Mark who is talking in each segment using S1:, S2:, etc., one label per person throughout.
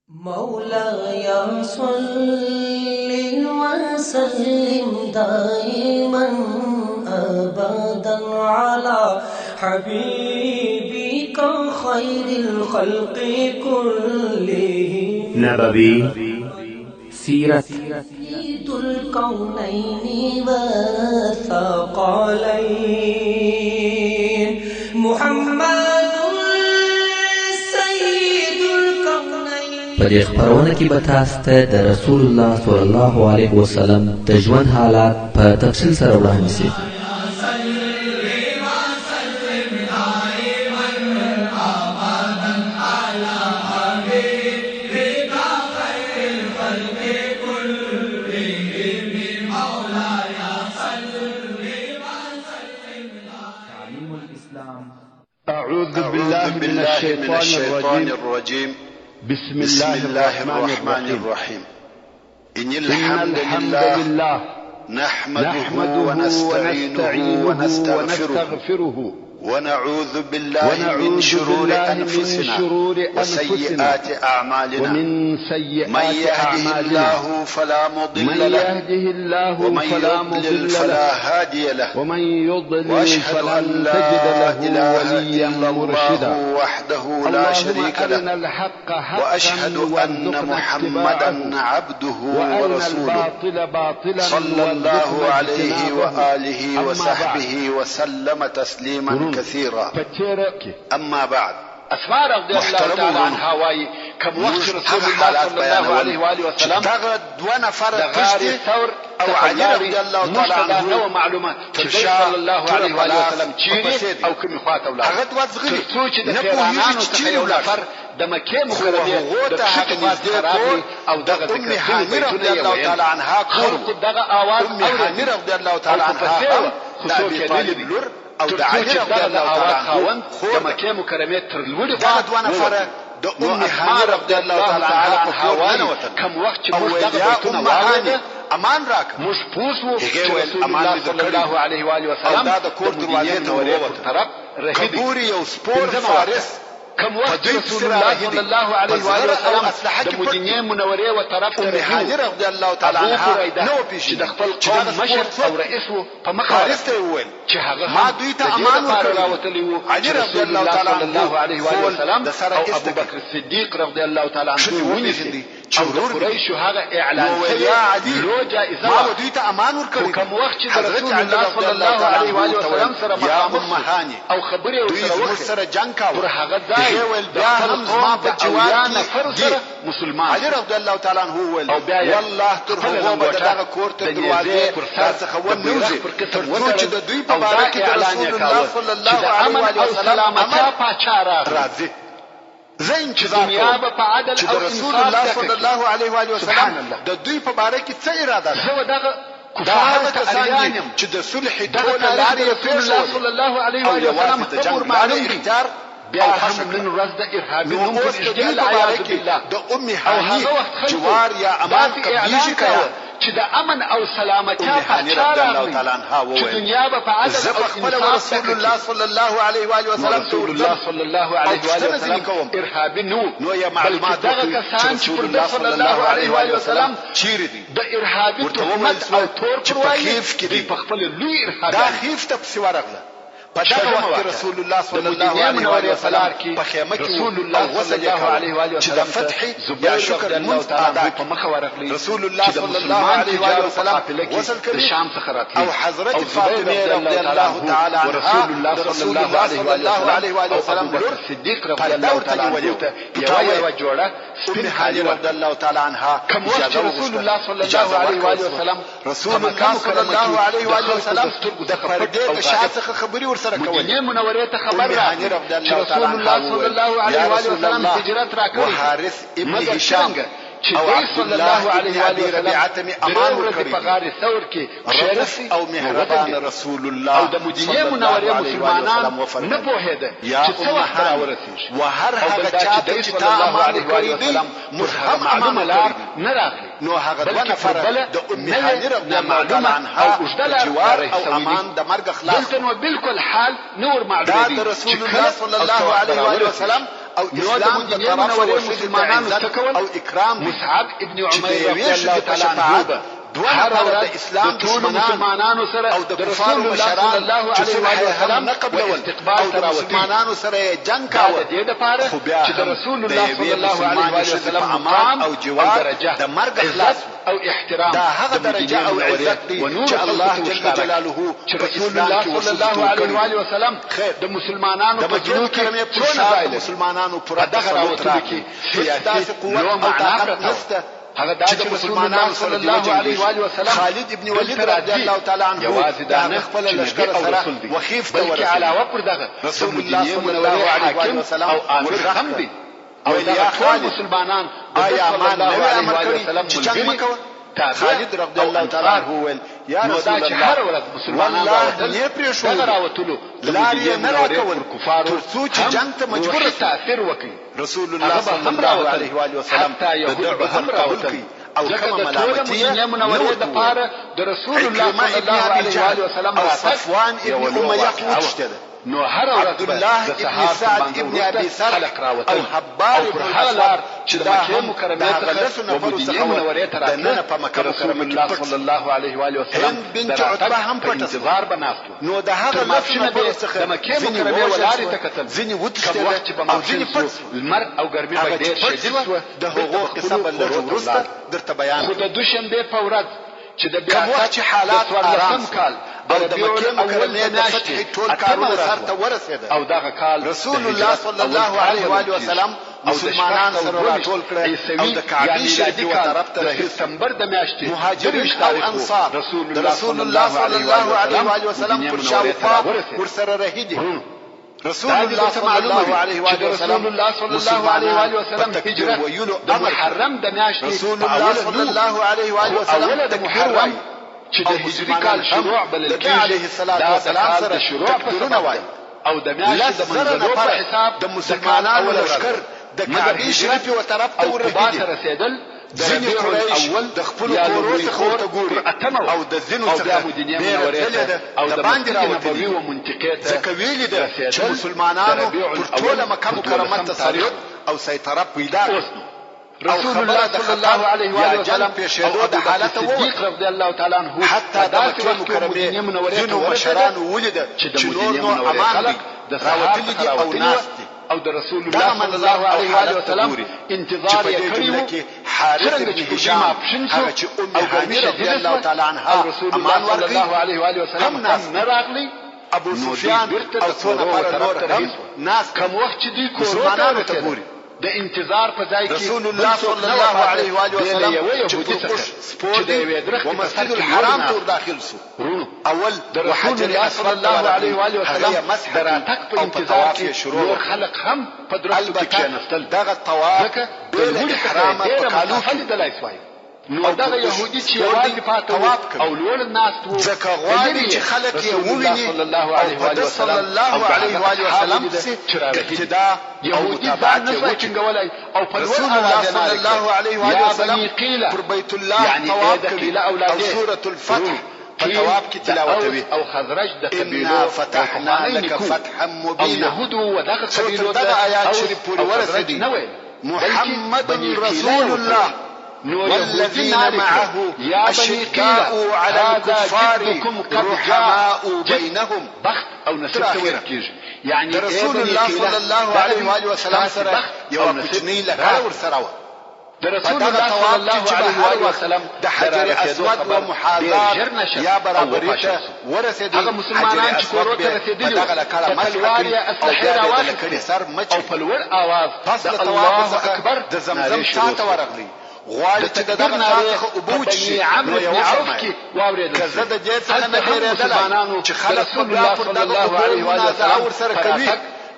S1: مولاي صل وسلم دائما أبدا على حبيبك خير الخلق كلهم
S2: نبوي سيرة
S1: سيد الكونين والثقلين محمد
S3: په دې خبرونه کې به تاسو ته د رسول الله صلی الله علیه وسلم د ژوند حالات په تفصیل سره وړاندې شي.
S4: أعوذ بالله من الشيطان الرجيم بسم الله الرحمن الرحيم إن الحمد لله نحمده ونستعينه ونستغفره ونعوذ بالله من شرور أنفسنا وسيئات أعمالنا من يهده الله فلا مضل له ومن يضلل فلا هادي له وأشهد أن لا إله إلا الله وحده لا شريك له وأشهد أن محمدا عبده ورسوله صلى الله عليه وآله وصحبه وسلم تسليما كثيرا. أما بعد،
S5: أسماء رضي الله تعالى عنها واي كم وقت رسول الله صلى الله عليه وآله وسلم
S4: دغد ونفر
S5: غار الثور
S4: أو علي رضي الله تعالى عنه
S5: معلومات صلى الله عليه وآله وسلم تشيري أو كم إخوات أولاد
S4: هغه وځغلي
S5: ترڅو د پیرانانو څخه یو نفر د مکې مکرمې د خطوات خرابې او دغه
S4: ام هاني رضي الله تعالى عنها
S5: خلق دغه آواز
S4: ام هاني رضي الله تعالى عنها
S5: خصوصا طالب لور
S4: او د علي رضي الله تعالى عنه
S5: د مکې مکرمې تر لوړې
S4: دغه دوه نفره د ام هاني رضي الله تعالى عنها
S5: كم وخت چې موږ دغه بیتونه واورېده
S4: امان راک
S5: موږ پوه شو رسول الله صلی الله علیه و آله وسلم
S4: دا د کور دروازې ته ووت
S5: طرف رهیدي
S4: کبوري یو سپور فارس
S5: كم وقت رسول الله صلى الله عليه وآله وسلم د مدینې منورې و طرف ته
S4: رهیدي رضی الله تعالی عنها نو پیش
S5: د خپل قوم مشر او رئیس و په مخارج
S4: ته وویل
S5: چې هغه
S4: ما دوی ته امان
S5: ورکړی
S4: علي رضی الله تعالی
S5: الله عليه وآله وسلم
S4: او
S5: ابو بکر الصدیق رضی الله تعالی عنه
S4: ونیسي
S5: چې قریش هغه اعلان
S4: کړی
S5: لو جائزه
S4: ما دوی ته امان ورکړی
S5: کوم وخت چې رسول الله صلی الله عليه وآله وسلم سره
S4: مخامخ
S5: او خبرې
S4: سره جنگ کاوه
S5: پر هغه ځای
S4: بیا هم زما په جوار
S5: کې مسلمان
S4: علي رضی الله تعالی عنه وویل والله تر هغه به دغه کور ته دروازې څخه ونوځي تر چې د دوی په باره کې د رسول الله صلی الله علیه وسلم راځي زه انتظار کوم چې د رسول الله صلی الله علیه و آله وسلم د دوی په باره کې څه اراده ده.
S5: زه دغه
S4: کفار کسان چې د صلح ټول لارې
S5: رسول صلی الله علیه و آله وسلم
S4: د جنگ معلوم اختیار
S5: بیا هم نن ورځ د ارهابي نوم په اشتعال عیاذ بالله
S4: د ام هاني جوار یا امان قبلیږي کړه
S5: چې د امن او سلامتی په
S4: الله تعالی عنها وویل
S5: چې دنیا به په عدل او انصاف
S4: رسول الله صلی الله علیه و آله وسلم
S5: رسول الله صلی الله علیه و آله وسلم ارهابي نو
S4: یا معلومات
S5: دغه کسان چې پر صلی الله علیه و آله وسلم
S4: چیرې دي
S5: د ارهابي تهمت او تور پروايي په خپل لوی ارهابي
S4: دا خیف ته پسې ورغله په دغه وخت رسول الله صلی الله علیه و آله وسلم په خیمه کې
S5: رسول الله صلی الله علیه و آله وسلم
S4: فتح یا شکر الله تعالی
S5: په مخه ورغلی
S4: رسول الله صلی الله علیه و آله وسلم وصل کړي
S5: شام څخه راتلی
S4: او حضرت فاطمه رضی الله تعالی عنها
S5: رسول الله صلی الله علیه و آله وسلم صدیق رضی الله تعالی عنه یو جوړه
S4: ام هاني رضی الله تعالی عنها
S5: کوم وخت رسول الله صلی الله علیه و آله وسلم
S4: رسول الله صلی الله علیه و آله وسلم د پردې د شاته خبري سره کول
S5: مدینه منورې ته خبر راغی چې رسول الله صلی الله علیه و آله وسلم هجرت راکړي
S4: وحارث ابن هشام
S5: چې صلی الله علیه و آله وسلم
S4: امان ورکړي
S5: په غار ثور کې
S4: شرف او مهربان رسول الله
S5: او د مدینه منورې مسلمانان نه پوهېده چې څه وخت راورسېږي
S4: وهر هغه چاته چې تا امان کړی دی مفهم
S5: معلومه لار نه راغلی
S4: نو هغه دوه نفره د ام هاني رضی الله تعالی عنها جوار او امان د مرګ خلاص
S5: دلته نو بالکل حال نور معلومه
S4: دا رسول الله صلی الله علیه و آله وسلم او اسلام د طرفه وشد د عزت او اکرام
S5: مصعب ابن عمیر رضی
S4: الله
S5: الله تعالی عنه
S4: دوه د اسلام
S5: مسلمانانو سره
S4: او د کفار مشران
S5: صلی الله علیه و سلم
S4: نقبلول
S5: استقبال
S4: او مسلمانانو سره جنگ کاوه
S5: د دې لپاره چې د رسول الله صلی الله علیه و سلم مقام
S4: او جوار د مرګ خلاص
S5: او احترام
S4: دا هغه درجه او عزت دی چې الله جل جلاله
S5: چې رسول الله صلی الله علیه و سلم د مسلمانانو په جنو کې څونه
S4: مسلمانانو پر
S5: دغه راوتلو کې سیاسي
S4: قوت او طاقت نشته
S5: هغه د مسلمانانو صلی الله علیه و سلم
S4: خالد ابن ولید رضی الله تعالی عنه
S5: دا
S4: خپل لشکره سره وخیف ته
S5: ورسېد علاوه پر دغه
S4: رسول الله صلی الله علیه و سلم
S5: او امر هم دي او دا ټول مسلمانان
S4: آیا ما نو امر کړی چې جنگ مکوه خالد رضی الله تعالی عنه ویل یا رسول الله
S5: هر ورځ مسلمانان
S4: راوتل
S5: دغه راوتلو
S4: لارې نه راکول
S5: کفارو
S4: ترڅو چې جنگ ته مجبور
S5: تاثیر وکړي
S4: رسول الله صلی الله علیه و سلم
S5: حتی یهود هم راوتل
S4: او کما ملامتي
S5: منورې د پاره د رسول الله صلی الله علیه و سلم
S4: او صفوان ابن امیہ وچته
S5: نو هر ورځ
S4: عبد الله ابن سعد ابن ابي سرح او حبار
S5: بن حلال چې د مکه مکرمه څخه
S4: د مدینه منورې ته
S5: راتله په مکه مکرمه کې صلی الله علیه و سلم
S4: بنت عتبه هم په
S5: انتظار بناستو
S4: نو د هغه
S5: ماشینه څخه د مکه مکرمه ولارې ته کتل
S4: ځینی وتښتل
S5: او ځینی پټ المرء او ګرمي په ډېر شدید و
S4: د هغو قصه بل ورسته درته بیان
S5: خو د دوشنبه په ورځ چې د
S4: بیاست حالات آرام
S5: کال
S4: او د مکه مکرمه د فتح ټول کارونه سره ورسېده
S5: او دغه کال
S4: رسول الله صلی الله علیه و سلم مسلمانان سره راټول کړل او د کعبه شریفه طرف ته
S5: د سپتمبر د میاشتې
S4: مهاجرین او انصار رسول الله صلی الله علیه و سلم پر شاوخوا ورسره رهیدي رسول الله صلی الله علیه و سلم
S5: هجرت د محرم د میاشتې
S4: رسول الله صلی الله علیه و سلم
S5: د محرم چې د هجري کال شروع بلل کېږي دا د کال د شروع په سبب او د میاشتې د منځلو په حساب
S4: د مسلمانانو لشکر د کعبه شریفه و طرف ته
S5: ورسېدل
S4: ځینې قریش د خپل کورو څخه ورته ګوري او د ځینو څخه بیرته
S5: او د باندې راوتلي و منطقې ته
S4: ځکه ویلي ده چې مسلمانانو پر ټوله مکه مکرمه تسلط او سیطره پیدا
S5: رسول الله صلی الله علیه و سلم
S4: پیښېدو د حالت
S5: صدیق رضی الله تعالی عنه
S4: حتی د مکه مکرمه ځینو مشرانو ولیده چې نور نو امان دي راوتلي دي او ناس دي
S5: او د رسول الله صلی الله علیه و سلم انتظار یې کړی و
S4: حارث بن هشام هغه چې ام حنیفه رضی الله تعالی عنها
S5: امان ورکړي صلی الله علیه و سلم هم راغلی
S4: ابو سفیان او څو نفر نور هم ناس
S5: کوم وخت چې دوی کورونو ته ګوري د انتظار په ځای کې
S4: رسول الله صلی الله علیه و سلم چې په دې مسجد الحرام ته داخل شو اول
S5: د رسول الله صلی الله علیه و سلم دراتک په انتظار کې شروع خلق هم په درستو کې کېناستل
S4: دغه طواف
S5: د حرام په کالو کې د لایسوای نو دغه يهودي چې یوازې پاتې او لول الناس وو
S4: ځکه غواړي چې خلک یې وویني
S5: صلی الله علیه و سلم
S4: ابتداء
S5: يهودي ځان نه څنګهولای او په
S4: رسول الله صلی الله علیه و سلم پر بیت الله طواف کوي او سوره الفتح په طواف کې تلاوت کوي
S5: او خزرج د
S4: قبيله فتحنا لك فتحا مبينا
S5: يهود ودغه قبيله
S4: د آیات شریف پورې ورسېدي محمد رسول الله والذين معه أشداء على الكفار رحماء بينهم
S5: بخت او نسب ورکیږي
S4: يعني رسول الله صلى الله عليه وسلم سره یو کوچنی لکه ورسره و
S5: د رسول الله صلی الله علیه و سلم
S4: د حجر اسود و محاذات یا برابرۍ ته ورسېدل
S5: هغه مسلمانان چې کورو ته رسېدلي په تلوار یا اسلحه راواخیستې او په لوړ اواز
S4: پس د الله اکبر د زمزم شاته ورغلی غواړي چې دغه څخه ابوچي
S5: عمرو بن عوف کې واورېدل
S4: کزه د دې څخه نه ډېرېدل چې خلک
S5: رسول الله صلی الله علیه و سلم
S4: سره کوي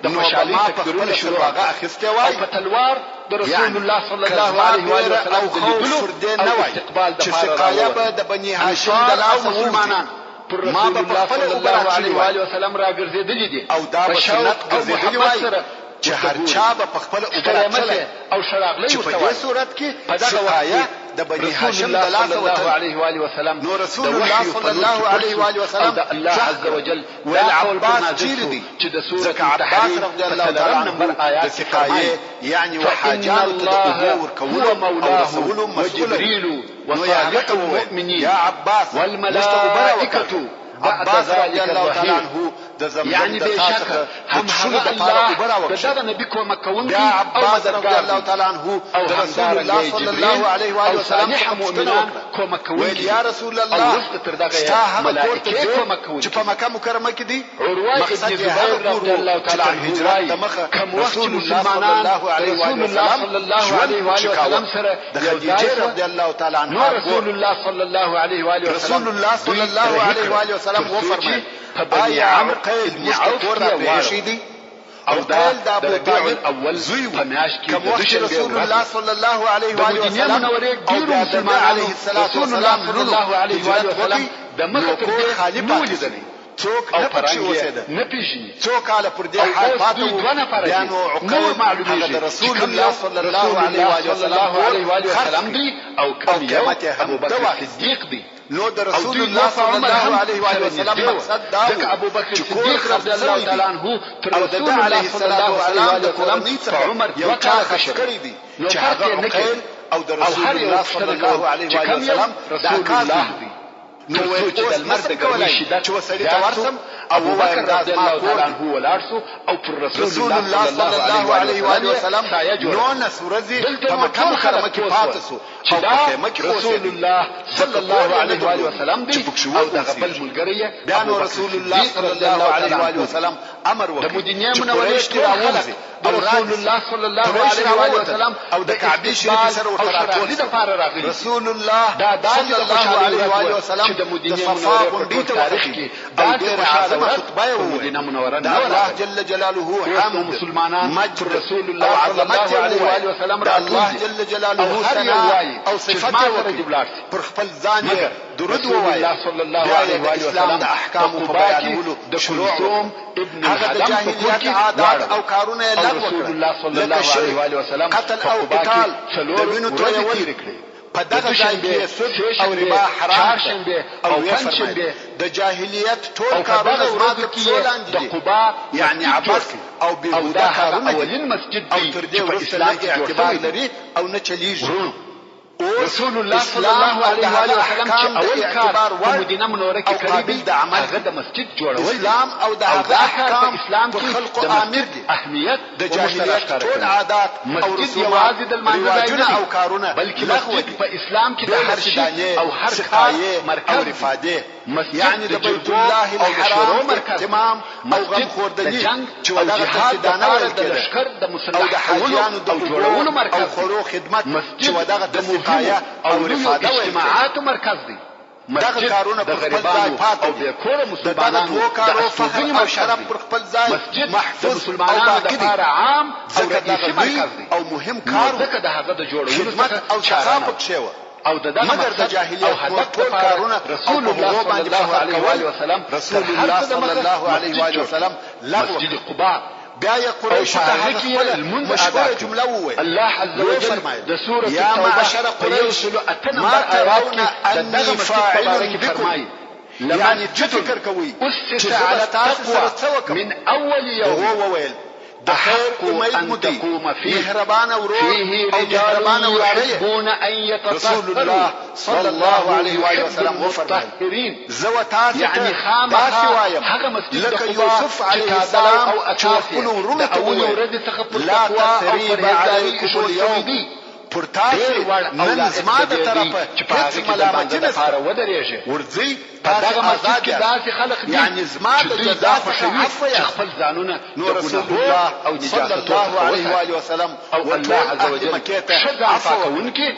S5: د مشالې تکبیرونه شروع
S4: هغه اخیسته وای
S5: په تلوار د رسول الله صلی الله علیه و سلم
S4: د لیدلو او استقبال د سقایا به د بنی هاشم د لاس مسلمانان
S5: پر رسول الله صلی الله علیه و سلم راګرځېدلې دي
S4: او دا به سنت ګرځېدلې وای چې هر چا به په خپل
S5: او شراغلی
S4: چې په دې صورت کې سقایا د بني هاشم د لاسه وتل. نو رسول الله صلی الله علیه و آله وسلم د الله عز وجل ول عباس چیرې دي چې د سورۃ عباس رضی الله تعالی عنه د سقایه یعنی وحاجات د اوبو ورکولو او رسول مسؤول وصالح المؤمنين يا عباس والملائكة عباس رضي الله تعالى عنه يعني بشك هم الله دغه نبی کومه کوونکی او عباس رضی الله تعالی عنه رسول الله صلی الله علیه و آله وسلم مؤمنان کومه کوونکی یا رسول الله ستا هغه کوته کومه کوونکی چې په مکه مکرمه کې دي مقصد یې هغه رضی الله تعالی عنه هجرت د مخه رسول الله صلی الله علیه و آله وسلم سره د خدیجه رضی الله تعالی عنها رسول الله صلی الله علیه و آله وسلم رسول الله صلی الله علیه و آله وسلم وفرمایي آیا عمرو قیل مستقر پیشیدی او قیل د ابو طالب اول زوی کوم وخت رسول الله صلی الله علیه و آله وسلم او مسلمان علیه الصلاه والسلام صلی الله علیه و آله وسلم د مخه تر خالد ولیدلی څوک نه پېښې اوسېده نه پیژني څوک کاله پر دې حال پاتو بیا نو عقل معلومیږي رسول الله صلی الله علیه و آله وسلم دی او قیامت ابو بکر صدیق دی. نو د رسول الله صلی الله علیه و آله وسلم مقصد دا و ابو بکر صدیق رضی الله تعالی عنه تر رسول الله صلی الله علیه و آله وسلم په عمر یو کال کشکری دي چې هغه عقیل او د رسول الله صلی الله علیه و آله وسلم رسول الله دی. نو چې د مرد ګوي شدت چې وسړي ته ورسم ابو بکر رضی الله تعالی عنه ولارسو او پر رسول الله صلی الله علیه و آله وسلم نو نسورزي په مکه مکرمه کې پاتسو چې دا رسول الله صلی الله علیه و آله وسلم دی او د غبل ملګری بیا نو رسول الله صلی الله علیه و آله وسلم امر وکړ د مدینه منوره ته راوځي او رسول الله صلی الله علیه و آله وسلم او د کعبه شریف سره ورته د پاره راغلی رسول الله صلی الله علیه و آله وسلم د مدینه منوره په تاریخ کې دا ډېر اعظم خطبه و مدینه منوره نه الله جل جلاله حمد مسلمانان مجد رسول الله صلی الله علیه و آله وسلم د الله جل جلاله ثنا او صفات پر خپل ځان درود ووایي صلی الله علیه و آله وسلم د احکام په بیانولو د شروع ابن هغه د جاهلیت عادات او کارونه لغوه رسول الله صلی الله علیه و آله وسلم قتل او قتال د وینو تویول په دغه ځای کې سود او ربا حرام او فرمایي د جاهلیت ټول کارونه زما د پښو لاندې دي یعنی عبث او بهوده کارونه اولین مسجد او تر دې وروسته اسلام اعتبار لري او نه چلیږي. رسول الله صلی الله علیه و آله وسلم چې اول کار په مدینه منوره کې کړی د عمل هغه د مسجد جوړول اسلام او د احکام اسلام کې خلق امر دي اهمیت د جاهلیت ټول عادات او رسومات یوازې د مانځه او کارونه بلکې مسجد په اسلام کې د هر شي او هر کار مرکز رفاده یعنی د بیت الله الحرام اهتمام او غم خوردنی چې ولغه جهاد د لشکر د مسلح حاجیانو د جوړولو مرکز او خورو خدمت چې ولغه د سقایا او رفاده اجتماعات مرکز دی. دغه کارونه پر خپل ځای پاتې او د کور مسلمانانو د فخر او شرف پر خپل ځای محفوظ مسلمانانو لپاره عام او رئیسي مرکز دی او مهم کار ځکه د هغه د جوړولو او ثقافت شوه او دغه مگر د جاهلیت ټول کارونه رسول الله صلی الله علیه و آله وسلم رسول الله صلی الله علیه و آله وسلم مسجد قباء بیا یې قریش ته هغه مشهوره جمله وویل الله عز وجل د سوره یا معشر قریش ما ترون انی فاعل بكم يعني فکر کوي چې على تقوى من اول يوم هو وویل د خیر امید مدي مهربان او روح او مهربان او يحبون ان يتطهروا صلى الله عليه وآله وسلم وفرمایي زواتات يعني خامخا هغه مسجد لك يوسف عليه السلام او اتخل ورونه لا تثريب عليكم اليوم پرتاسي نن زما د طرفه هیڅ ملامتي نه ورځي دغه مسجد کې داسې خلق دي یعنی زما د جزا عفو خپل ځانونه نو رسول الله او صلی الله علیه و آله وسلم او الله عز وجل عفو کوونکی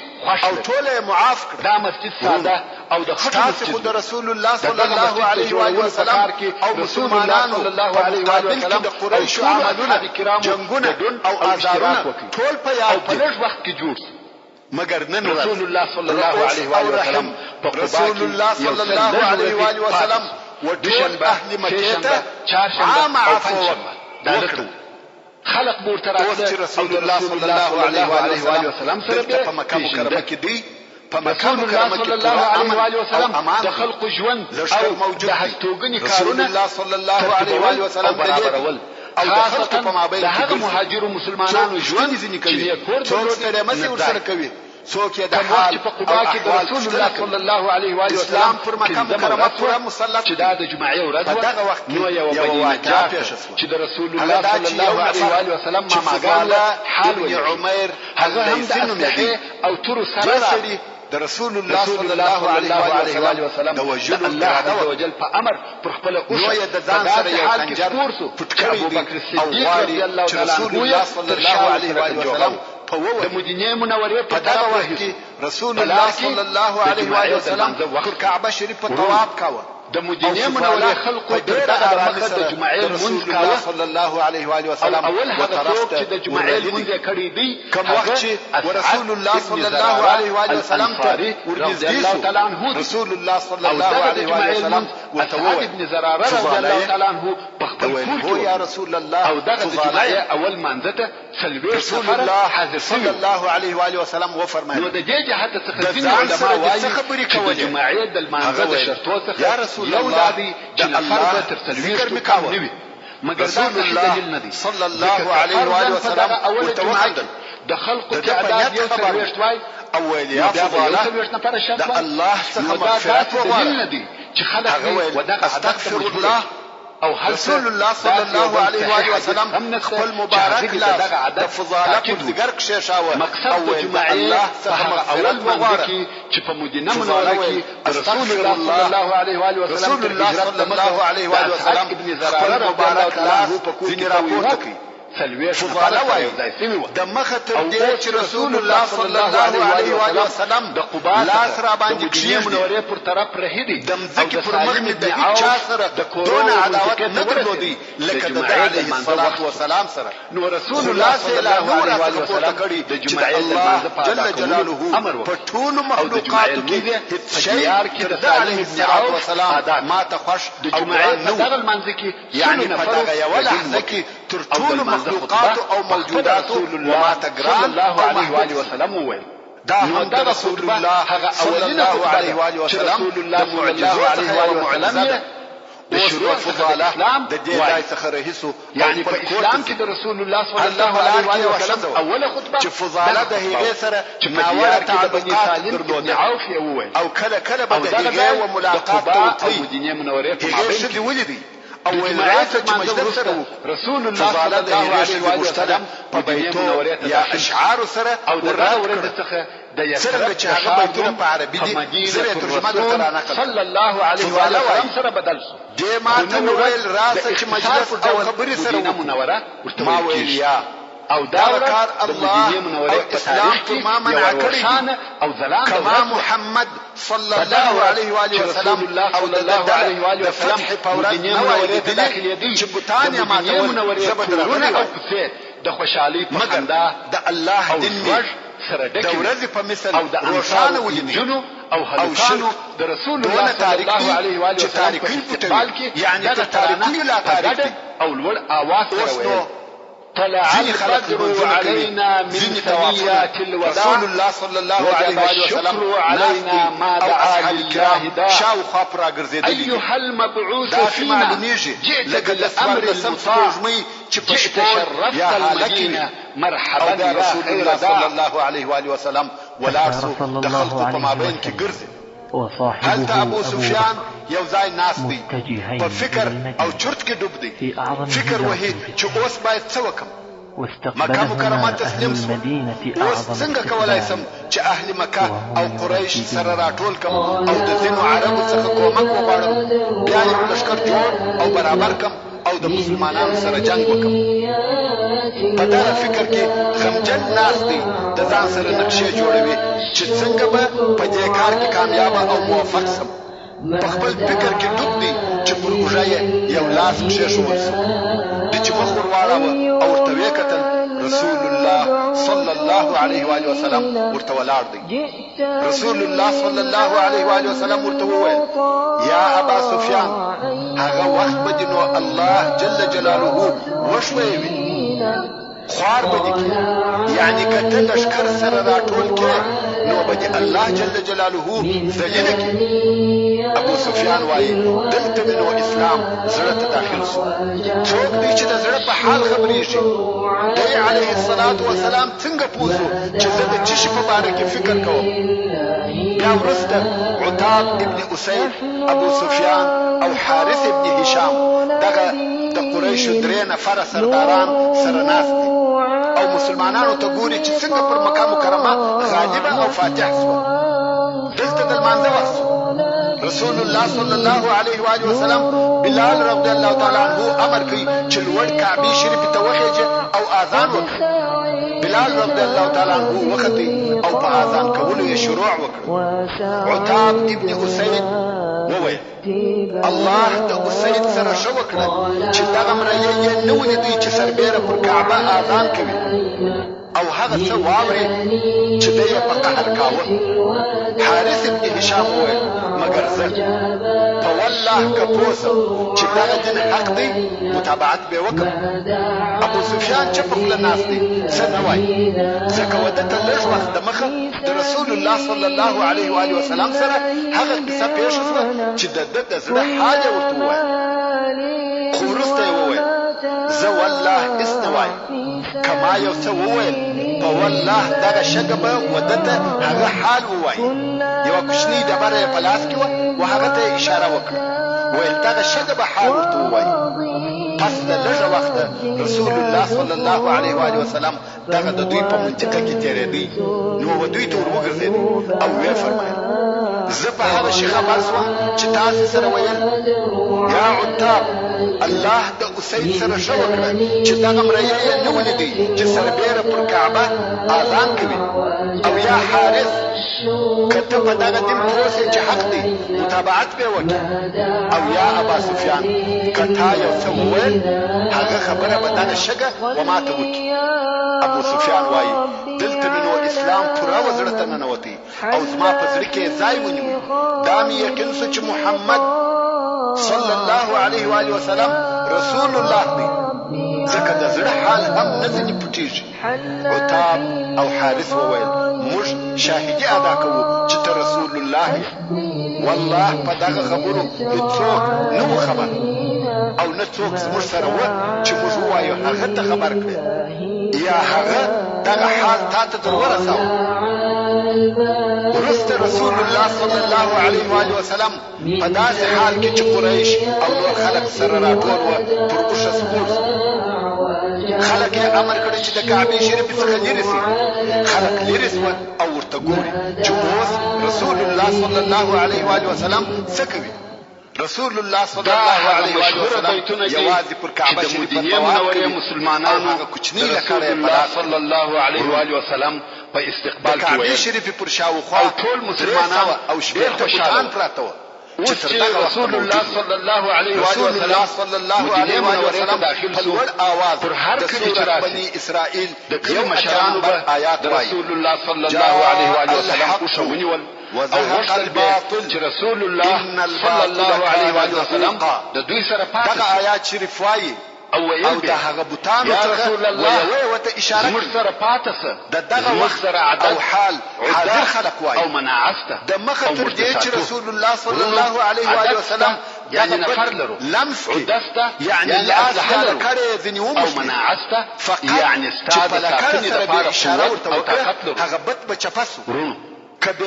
S4: او ټول معاف کړ دا مسجد ساده او د خاص خود رسول الله صلی الله علیه و آله وسلم او مسلمانانو صلی الله علیه و آله وسلم د قریش عملونه جنگونه او آزارونه ټول په یاد په لږ وخت کې جوړ مگر نن رسول الله صلی الله علیه و آله وسلم رسول الله صلی الله علیه و آله وسلم وټول اهل مکه ته عام عفو وکړ خلق بورتراته رسول الله صلی الله علیه و آله وسلم سره په مکه مکرمه کې دی په مکه مکرمه کې الله علیه و وسلم
S5: د خلق ژوند
S4: او
S5: موجود
S4: د هستوګنې
S5: رسول
S4: کارونه
S5: الله صلی الله علیه و سلم
S4: برابرول
S5: او د خلق په مابین
S4: د هغه مهاجرو مسلمانانو ژوند
S5: ځنی کوي څوک ستړي مې ورسره کوي څوک یې د
S4: حال په قباء کې د رسول الله صلی الله علیه و
S5: اسلام پر مکه مکرمه پورا مسلط
S4: چې دا د جمعې ورځ
S5: په دغه وخت
S4: نو یو واقعه چې د رسول الله صلی الله علیه و سلم ماماګان حال وي
S5: عمر
S4: هغه هم د اسلحه او تور سره
S5: د رسول الله صلی الله علیه و سلم د وجلو
S4: الله عز وجل په امر پر خپل اوښه
S5: د ځان سره یو خنجر
S4: پټ کړی ابو بکر صدیق رضی الله تعالی عنه
S5: صلی الله علیه و سلم
S4: د مدینه منوره په
S5: دغه وخت کې رسول الله صلی الله علیه و سلم پر کعبه شریف په طواف کاوه
S4: د مدینه منوره خلقو دغه مخه د جمعې المنځ کاوه
S5: صلی الله علیه و سلم
S4: اول هغه څوک چې د جمعې المنځ کړی دی
S5: کوم وخت چې رسول الله صلی الله علیه و سلم ته ورنږدې رسول الله صلی الله علیه و سلم
S4: وتواد ابن زراره رضی الله تعالی عنه په خپل
S5: کور
S4: یا
S5: رسول الله
S4: او دغه د جمعې اول منځته سلوي
S5: رسول الله حضرت صلی الله علیه و سلم و فرمایي
S4: نو د دې جهت څخه ځینې علما وايي چې د جمعې د منځه د شرطو څخه یو دادی چې الله تر سلوي کم نوي مگر دا دلیل نه دی
S5: صلی الله علیه و سلم
S4: اول جمعه د خلق تعداد یو سلويشت وای
S5: اولیا فضاله د الله څخه مغفرت
S4: وغواړي چې خلق ودغه
S5: استغفر الله
S4: او
S5: رسول الله صلی الله علیه و سلم خپل مبارک لاس د فضاله په ذکر کې شاوه
S4: مقصد د جمعې الله څخه اول مغفرت چې په مدینه منوره کې رسول الله صلی الله علیه و سلم
S5: رسول الله صلی الله علیه و سلم
S4: ابن زراره مبارک لاس په کوی
S5: راپورته کوي
S4: سلوي
S5: فضاله وایي د مخه تر دې چې رسول الله صلی الله علیه و سلم
S4: د قباء
S5: لاس را باندې کښې
S4: منورې پر طرف رهیدي
S5: د مځکې پر مخ مې د هیڅ چا سره دون عداوت نه درلودي لکه د ده علیه الصلاة والسلام سره
S4: نو رسول الله صلی الله علیه و سلم
S5: د جمعې الله جل جلاله په ټولو مخلوقاتو کې هیڅ شی تر ده علیه الصلاة والسلام ما ته خوښ
S4: د جمعې په دغه المنځ کې
S5: یعنی په دغه یوه لحظه کې تر ټولو مخلوقات او موجودات وما تقران
S4: الله علیه و سلم وویل
S5: دا هم د رسول الله صلی الله علیه و سلم د معجزو څخه یو معلمه د شروع فضاله د دې ځای څخه رهیسو
S4: یعنی په اسلام کې د رسول الله صلی الله علیه و سلم اوله خطبه
S5: چې فضاله د هغې سره ناوړه تعلقات درلوده او کله به د هغې و ملاقات ته
S4: او مدینه منورې په
S5: هغې ښځې ولیدي او ولایت چې مجلس سره
S4: رسول الله صلی الله علیه و سلم
S5: په بیتو یا اشعار سره
S4: او دغه ورځ څخه د
S5: څنګه چې هغه بیتونه په عربي دي سره ترجمه درته رانقل
S4: صلی الله علیه و سلم سره بدل شو
S5: دې ماته وویل راسه چې مجلس او خبرې سره
S4: منوره
S5: ما ویل یا
S4: او دا
S5: کار الله او اسلام پر ما منع کړی
S4: او ظلام
S5: کما محمد صلی الله علیه و آله وسلم او د فتح فورا نوای دي چې بوتان یې ماته
S4: زبدرونه او کفه د خوشحالي په خندا
S5: د الله دین
S4: سره
S5: د ورځې په مثل
S4: او د روشانه ولیدنو او هلکانو د رسول الله صلی الله علیه و آله وسلم په استقبال کې
S5: یعنی د تاریخي لا تاریخ
S4: او لوړ اواز سره طلع البدر علينا من ثنيات الوداع
S5: رسول الله صلى الله عليه وسلم
S4: علينا ما دعا لله داع
S5: شاو خبر ګرځیدلی
S4: ايها المبعوث فينا
S5: جئت بالامر المطاع جئت شرفت المدينه مرحبا يا رسول الله صلى الله عليه واله وسلم ولارسو دخلت ما بين کې ګرځي هل ابو سفيان یو ځای ناس دی په فکر او چرت کې ډوب دی فکر وهي چې اوس باید څه وکم مکه مکرمه تسلیم شو اوس څنګه کولای سم چې اهل مکه او قریش سره راټول کم او د ځینو عربو څخه کومک وغواړم بیا یو لښکر جوړ او برابر کم او د مسلمانانو سره جنگ وکم په دغه فکر کې غمجن ناس دی د ځان سره نقشې جوړوي چې څنګه به په دې کار کې کامیاب او موفق سم په خپل فکر کې ډوب دی چې پر اوږه یې یو لاس کېښول سو د چې مخ ور واړاوه او ورته ویې کتل رسول الله صلی الله علیه و آله وسلم ورته ولاړ دی رسول الله صلی الله علیه و آله وسلم ورته وویل یا ابا سفیان هغه وخت به دې نو الله جل جلاله وشویوي خوار به دې کړي یعنی که ته لښکر سره راټول کړې
S4: نو به الله جل جلاله ذلیل کی. ابو سفیان وایي دلته مې نو اسلام زړه ته داخل شو. څوک دی چې د زړه په حال خبرېږي دی علیه الصلاة والسلام څنګه پوه شو چې زه د څه شي په باره کې فکر کوم. بیا وروسته عتاب ابن اسید، ابو سفیان او حارث ابن هشام دغه د قریشو 3 نفره سرداران سره ناست دي او مسلمانانو ته ګوري چې څنګه پر مکه مکرمه غالبه او فاتح شوه. دلته د لمانځه وخت رسول الله صلی الله علیه و آله وسلم بلال رضی الله تعالی عنہ امر کوي چې لوړ کعبه شریف ته وخیږي او اذان وکړي. بلال رضی الله تعالی عنہ وختي او په اذان کولو یې شروع وکړ. عتاب ابن اسید وویل الله د اسید سره شو وکړه چې دغه مرایه یې نه ولیدي چې سربیره پر کعبه اذان کوي او هغه څه واوري چې دی یې په قهر کاوه. حارث ابن هشام وویل مګر زه په والله که پوه شم چې دغه دین حق دی متابعت به وکړم. ابو سفیان چې په خوله ناست دی څه نه وایي ځکه وده ته لږ وخت دمخه د رسول الله صلی الله علیه و آله وسلم سره هغه قصه پیښ شوه چې د ده د زړه حال یې ورته وویل. خو وروسته یې وویل زه والله هېڅ نه وایم کما یو څه وویل په والله دغه شګه به وده ته هغه حال ووایي. یوه کوچنۍ ډبره یې په لاس کې وه و هغه ته یې اشاره وکړه ویل دغه شګه به حال ورته ووایي. پس د لږه وخته رسول الله صلی الله علیه و آله وسلم دغه د دوی په منطقه کې تېرېدی نو و دوی ته ور وګرځېد او ویې فرمایل زه په هغه شي خبر شوم چې تاسې سره ویل یا عتاب الله د اسید سره ښه وکړه چې دغه مرایه یې نه ولیدی چې سربیره پر کعبه اذان کوي. او یا حارث که ته په دغه دین پوه شې چې حق دی متابعت به یې وکړي. او یا ابا سفیان که تا یو څه وویل هغه خبره به دغه شګه و ماته وکړي. ابو سفیان وایي دلته مې نو اسلام پوره و زړه ته ننوتی او زما په زړه کې ځای ونیوی. دا مې یقین شو چې محمد صلی الله علیه و آله وسلم رسول الله دی ځکه د زړه حال هم نه ځینې پټېږي. عتاب او حارث وویل موږ شاهدي ادا کوو چې ته رسول الله یې. والله په دغه خبرو هېڅوک نه و خبر او نه څوک زموږ سره و چې موږ ووایو هغه ته خبر کړې یا هغه دغه حال تا ته در ورساوه. وروسته رسول الله صلی الله علیه و آله وسلم په داسې حال کې چې قریش او نور خلک سره راټول وه پر اوښه سپور شو. خلک یې امر کړی چې د کعبې شریفې څخه لرې شي. خلک لرې شول او ورته ګوري چې اوس رسول الله صلی الله علیه و آله وسلم څه کوي. رسول الله صلی الله علیه و آله وسلم یوازې پر کعبه شریفه طواف کوي مسلمانانو هغه کوچنۍ لکړه یې په لاس صلی الله علیه و آله وسلم په استقبال کې کعبې شریفې پر شاوخوا او ټول مسلمانان او شپېته بوتان پراته وه. رسول الله صلی الله علیه و آله وسلم په لوړ آواز پر هر کلي چې بني اسرائیل د کلي مشرانو به آیات وایي. رسول الله صلی الله علیه و آله وسلم اوښه ونیول او غوښتل چې رسول الله صلی الله علیه و آله وسلم د دوی سره پاتې دغه آیات شریف وایي او د هغه بوتانو څخه ویوې ورته اشاره کوي. موږ سره پاتې شه د دغه وخت او حال حاضر خلق وایي او مناعسته د مخه تر دې چې رسول الله صلی الله علیه و آله وسلم یعنی نفر لرو لمس عدسته یعنی لاس هلکړې ځینې وموښتې او مناعسته یعنی ستا د ساتنې دپاره اشاره ورته وکړه هغه بت به چپه سو.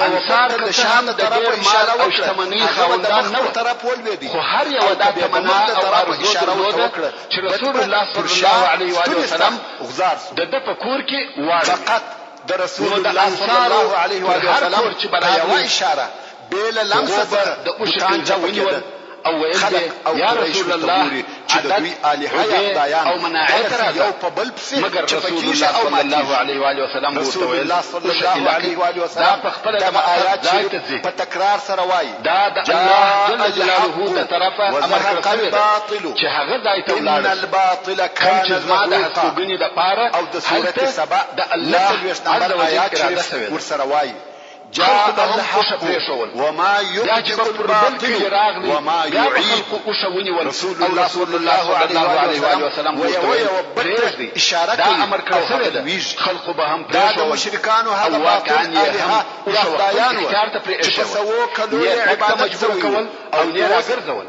S4: انصار د شام د ډېر مال او شتمنۍ خاوندان نه طرف ولوېدي خو هر یو دا تمنا او ارزو درلوده چې رسول الله صلی الله علیه و آله وسلم د ده په کور کې واړه فقط د رسول الله صلی الله علیه و آله وسلم یوه اشاره بې له لمسه څخه بوتان چپه کېده او ویل یا رسول الله عدد او مناعت یو په بل پسې مگر رسول الله صلی الله علیه و آله وسلم رسول الله صلی الله علیه و آله وسلم په خپل د آیات په تکرار سره وایي دا د الله جل جلاله د طرفه امر کړی چې هغه ځای ته ولاړ ان الباطل کان زماده حسوبنی د پاره او د سورته سبا د الله عز وجل آیات ورسره وایي جاء الحق وما يبدئ الباطل وما يعيد رسول الله صلى الله عليه وسلم ويوبت اشاره کوي
S5: خلق به هم
S4: دا د مشرکانو هغه باطل الها خدایانو چې په سوو کلو عبادت کول
S5: او نه راګرځول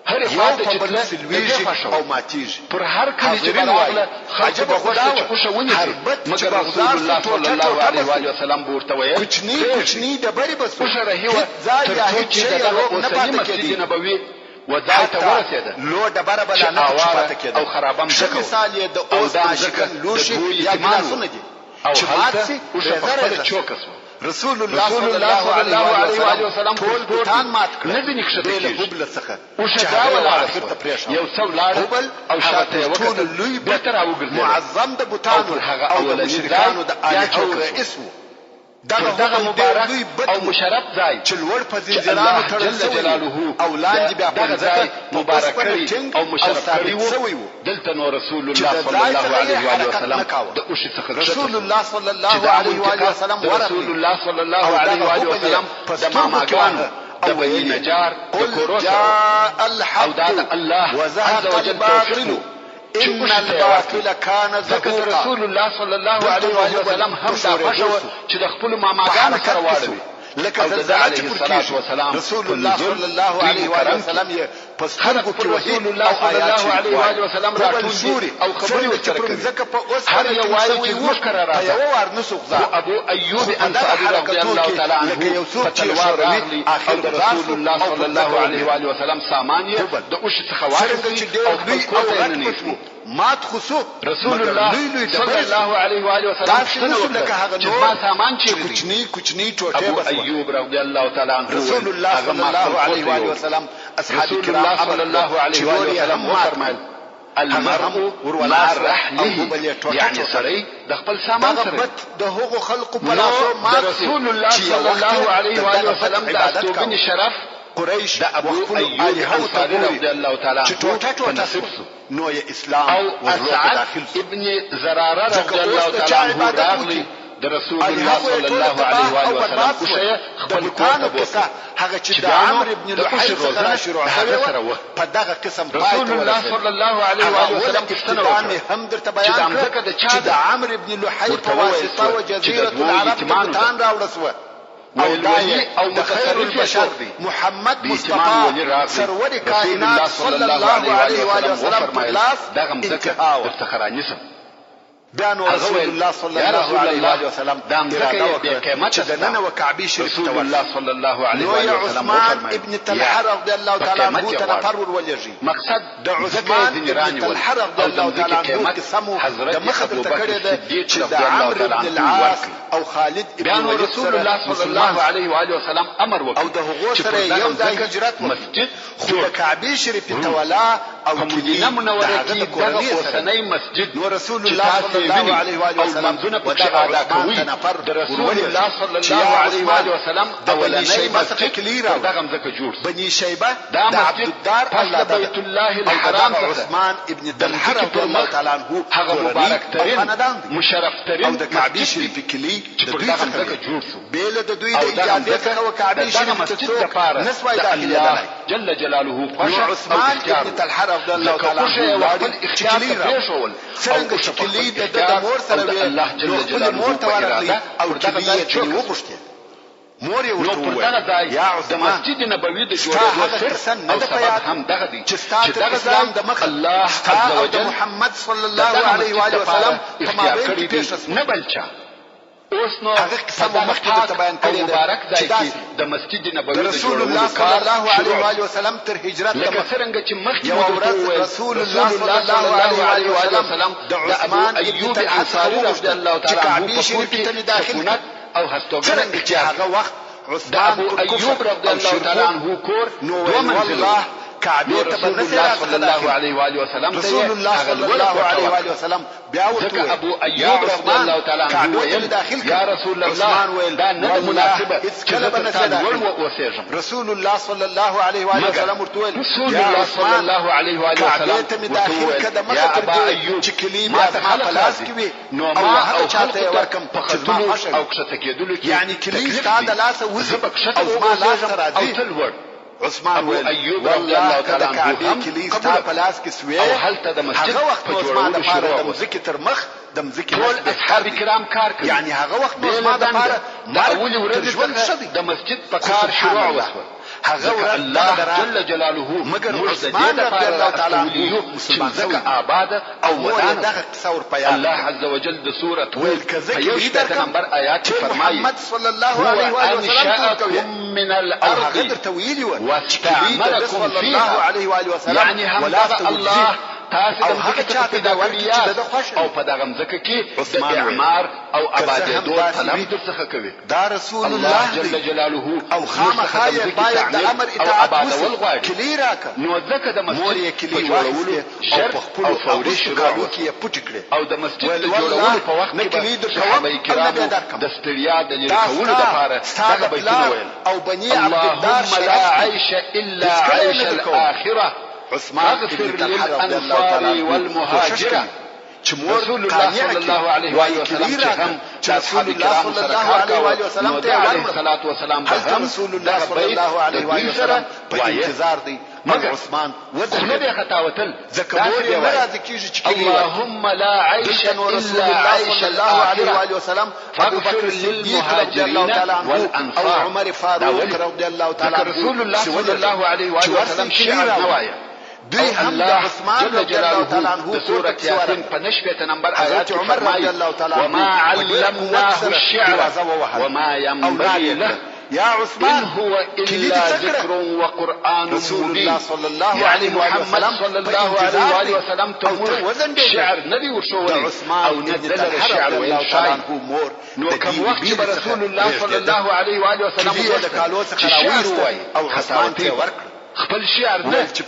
S4: هر خواته چې تل سلويږي او ماتيږي
S5: پر هر کله چې راغله
S4: عجب خدای چې خوشونی
S5: مګر رسول الله صلی الله علیه وسلم ورته وایي
S4: کوچنی د بری بس
S5: خوشره هیوه ځای چې دغه اوسنی مسجد نبوي ودای ته ورسېده
S4: لو دبره بلا نه پاتې کېده
S5: او خرابم
S4: شکه مثال یې د اوس عاشقان لوشي یا ګلاسونه دي چې ماتسي
S5: او شفاعت چوکس
S4: رسول الله صلی الله علیه وسلم
S5: ټول بوتان
S4: مات کړ
S5: نه ځنی
S4: کښته کېږي حبل څخه
S5: او شدا ولا اخر ته پریښه یو څو لاړ او شاته وکړ
S4: لوی
S5: بهتر او ګرځي
S4: معظم د بوتانو او د مشرکانو د الهو اسمه دغه مبارک
S5: او مشرف ځای
S4: چې لوړ په زنجیرانو تړل شوی او لاندې بیا په ځای
S5: مبارک کړي او مشرف کړي وو دلته نو رسول الله صلی الله علیه وسلم د اوشي څخه
S4: رسول الله صلی الله علیه وسلم
S5: رسول الله صلی الله علیه وسلم د ماماګانو د بني نجار د کوروس
S4: او
S5: د الله عز وجل توفیق
S4: ان الباطل كان زهوقا
S5: رسول الله صلی الله علیه وسلم هم دا خوښو چې د خپل ماماګانو سره واړوي
S4: لکه زلزلہ چې پر رسول الله صلی الله علیه وسلم یې پسخرګو کې
S5: رسول الله صلی الله علیه وسلم راټول او خبري وکړي
S4: ځکه په اوس
S5: هر یو وایي چې موږ قرار راځي
S4: یو ور نسوخ ځه
S5: ابو ایوب انصاری رضی الله تعالی عنه فتلوار راغلی اخر رسول الله صلی الله علیه وسلم سامان یې د اوش څخه واخیست او خپل کوته نه نیسي
S4: مات خصو
S5: رسول الله صلی الله علیه وسلم چې ما سامان چې
S4: کوچنی ټوټه
S5: بس ایوب رضی الله تعالی عنه
S4: رسول الله صلی الله علیه وسلم اصحاب
S5: کرام صلی الله علیه وسلم فرمایل المرء مع رحله يعني سړی د خپل سامان سره
S4: د هغو خلقو په لاسو ما
S5: رسول الله صلی الله علیه وسلم د استوبن شرف
S4: قریش
S5: د ابو ایوب انصاری رضی الله تعالی عنه
S4: چې ټوټه نو اسلام
S5: او اسعد ابن زراره رضی الله تعالی عنه راغلی د رسول الله صلی الله علیه وسلم کوشه خپل کور ته
S4: هغه چې د عمرو ابن لحي څخه شروع شوی په دغه قسم
S5: رسول الله صلی الله علیه وسلم
S4: استدامه هم درته بیان کړ چې د عمرو ابن لحي په واسطه و جزيره العرب ته راوړسوه
S5: ولي او
S4: خير البشر محمد مصطفى سرور کائنات صلی الله علیه وسلم په لاس
S5: دغه ذکر افتخارانی سم
S4: بيان رسول الله صلى الله عليه وسلم
S5: دام ذکر به قیمت
S4: چې د نن وکعبی شریف
S5: رسول الله صلی الله علیه وسلم
S4: عثمان ابن طلحه رضی الله تعالی عنه تنفر ولېږي
S5: مقصد
S4: د عثمان ابن طلحه رضی الله تعالی عنه قسمو د مخه تکړه ده چې د عمرو ابن العاص او خالد ابن
S5: ولید رسول الله صلی الله علیه وسلم امر وکړ
S4: او د هغو سره یو ځای هجرت
S5: مسجد
S4: خو د کعبه شریف تولا او
S5: مدینه منوره کې دغه اوسنۍ مسجد
S4: نو رسول الله صلی الله علیه وسلم
S5: په ادا کوي د رسول الله صلی الله علیه وسلم
S4: د بني شیبه څخه کلیرا
S5: دغه ځکه جوړ
S4: بني شیبه
S5: د عبد الدار
S4: اولاد
S5: بیت الله الحرام
S4: عثمان ابن طلحه رضی الله تعالی عنه
S5: هغه مبارک ترين مشرف ترين
S4: او د کعبه شریف کلی
S5: د دوی څخه جوړ شو
S4: بیل د دوی د اجازه څخه او کعبه شریف
S5: مسجد لپاره
S4: نسوي داخله
S5: جل جلاله خوښ
S4: عثمان ابن طلحه رضی الله تعالی عنه
S5: خپل اختیار ته شول
S4: څنګه چې کلی د مور سره
S5: الله جل جلاله
S4: مور ته ورغلی او دغه ځای وغوښته مور یې
S5: ورته
S4: یا عثمان
S5: د مسجد نبوي د جوړېدو سر او سبب هم دغه دی
S4: چې دغه اسلام د مخ
S5: الله عز وجل
S4: محمد صلی الله علیه وسلم په مابین کې پیښ
S5: نه بلچا اوس نو
S4: هغه قسم مخکې ته بیان کړی
S5: مبارک دی چې د مسجد نبوي
S4: رسول الله صلی الله علیه وسلم تر هجرت
S5: لکه څنګه چې مخکې
S4: رسول الله صلی الله علیه وسلم د عثمان
S5: ایوب انصاری رضی الله تعالی عنه په کوټه کې داخل او هستوګنه
S4: چې هغه وخت
S5: عثمان ایوب رضی الله تعالی عنه کور
S4: دوه منزله کعبه ته بنسي
S5: صلی الله علیه و آله وسلم
S4: رسول الله صلی الله علیه و آله وسلم بیا ورته
S5: ابو ایوب رضی الله تعالی عنه ویل یا رسول الله دا نه مناسبه چې کله بنسي ور
S4: رسول الله صلی الله علیه و آله وسلم ورته ویل
S5: رسول الله صلی الله علیه و آله وسلم
S4: کعبه ته داخل کده مخه تر دې چې کلمه ما پلاس کې وي
S5: نو ما او
S4: چاته ورکم
S5: په خطونو او کښته کېدلو کې
S4: یعنی کلمه ستاده لاس وځي او ما لاس راځي
S5: او تلور
S4: عثمان ویل
S5: ایوب رضی الله تعالی عنه
S4: کلی ستا پلاس کې سوی
S5: او هلته د مسجد
S4: په جوړولو شروع د مزکی تر مخ د مزکی
S5: ټول اصحاب کرام کار کوي
S4: یعنی هغه وخت نو ما د پاره
S5: د اول ورځ د مسجد په کار شروع وشو
S4: هغه ورځ
S5: الله جل جلاله
S4: مگر عثمان رضی الله تعالی عنه
S5: مسلمان زکه آباد او ودان
S4: دغه تصور پیدا
S5: الله عز وجل د سوره
S4: ویل کزه
S5: نمبر آیات فرمایي
S4: محمد صلی الله علیه و آله وسلم
S5: من الارض
S4: قدر تویلی
S5: واستعملكم فيها
S4: علیه و آله وسلم
S5: يعني هم الله تاسو د
S4: هغه چاته دا ورکی چې د خوښ
S5: او په دغه مځکه کې د اعمار او آبادېدو طلب درڅخه کوي
S4: دا رسول الله
S5: جل جلاله
S4: او خامخا یې باید د امر اطاعت وکړي کلی راکه
S5: نو ځکه د مسجد
S4: کلی جوړولو
S5: شرط او فوري شروع
S4: کې پټ کړي
S5: او د مسجد د جوړولو په وخت کې صحابه کرام د ستړیا د لري کولو لپاره دغه بیتونه ویل
S4: او بني عبدالدار
S5: لا عيش الا عيش الاخره
S4: عثمان
S5: اغفر للانصار والمهاجره رسول الله صلى الله عليه وآله وسلم
S4: رسول الله صلى الله عليه وآله وسلم
S5: ته عليه الصلاة والسلام
S4: رسول الله صلى الله عليه وآله وسلم په انتظار دی مگر عثمان
S5: ودغه خطاوتل
S4: زکبور یې مراد کیږي چې
S5: اللهم لا عيش الا عيش الله عليه
S4: وآله وسلم
S5: فاغفر للمهاجرين والانصار
S4: او عمر فاروق رضي الله تعالى عنه
S5: رسول الله صلى الله عليه وآله وسلم شعر نوايا
S4: دوی هم د عثمان رضی الله تعالی عنه
S5: سورة یاسین په نشبه نمبر آیات عمر رضی الله تعالی عنه وما علمناه الشعر وما ينبغي له
S4: يا عثمان
S5: هو الا ذكر وقران
S4: رسول الله صلى الله
S5: عليه وسلم صلى الله عليه وسلم تمر شعر ندي وشو
S4: او
S5: نزل الشعر والشاعر نو كم وقت رسول الله صلى الله عليه وسلم
S4: او عثمان ته ورک
S5: خپل شعر نه بلکې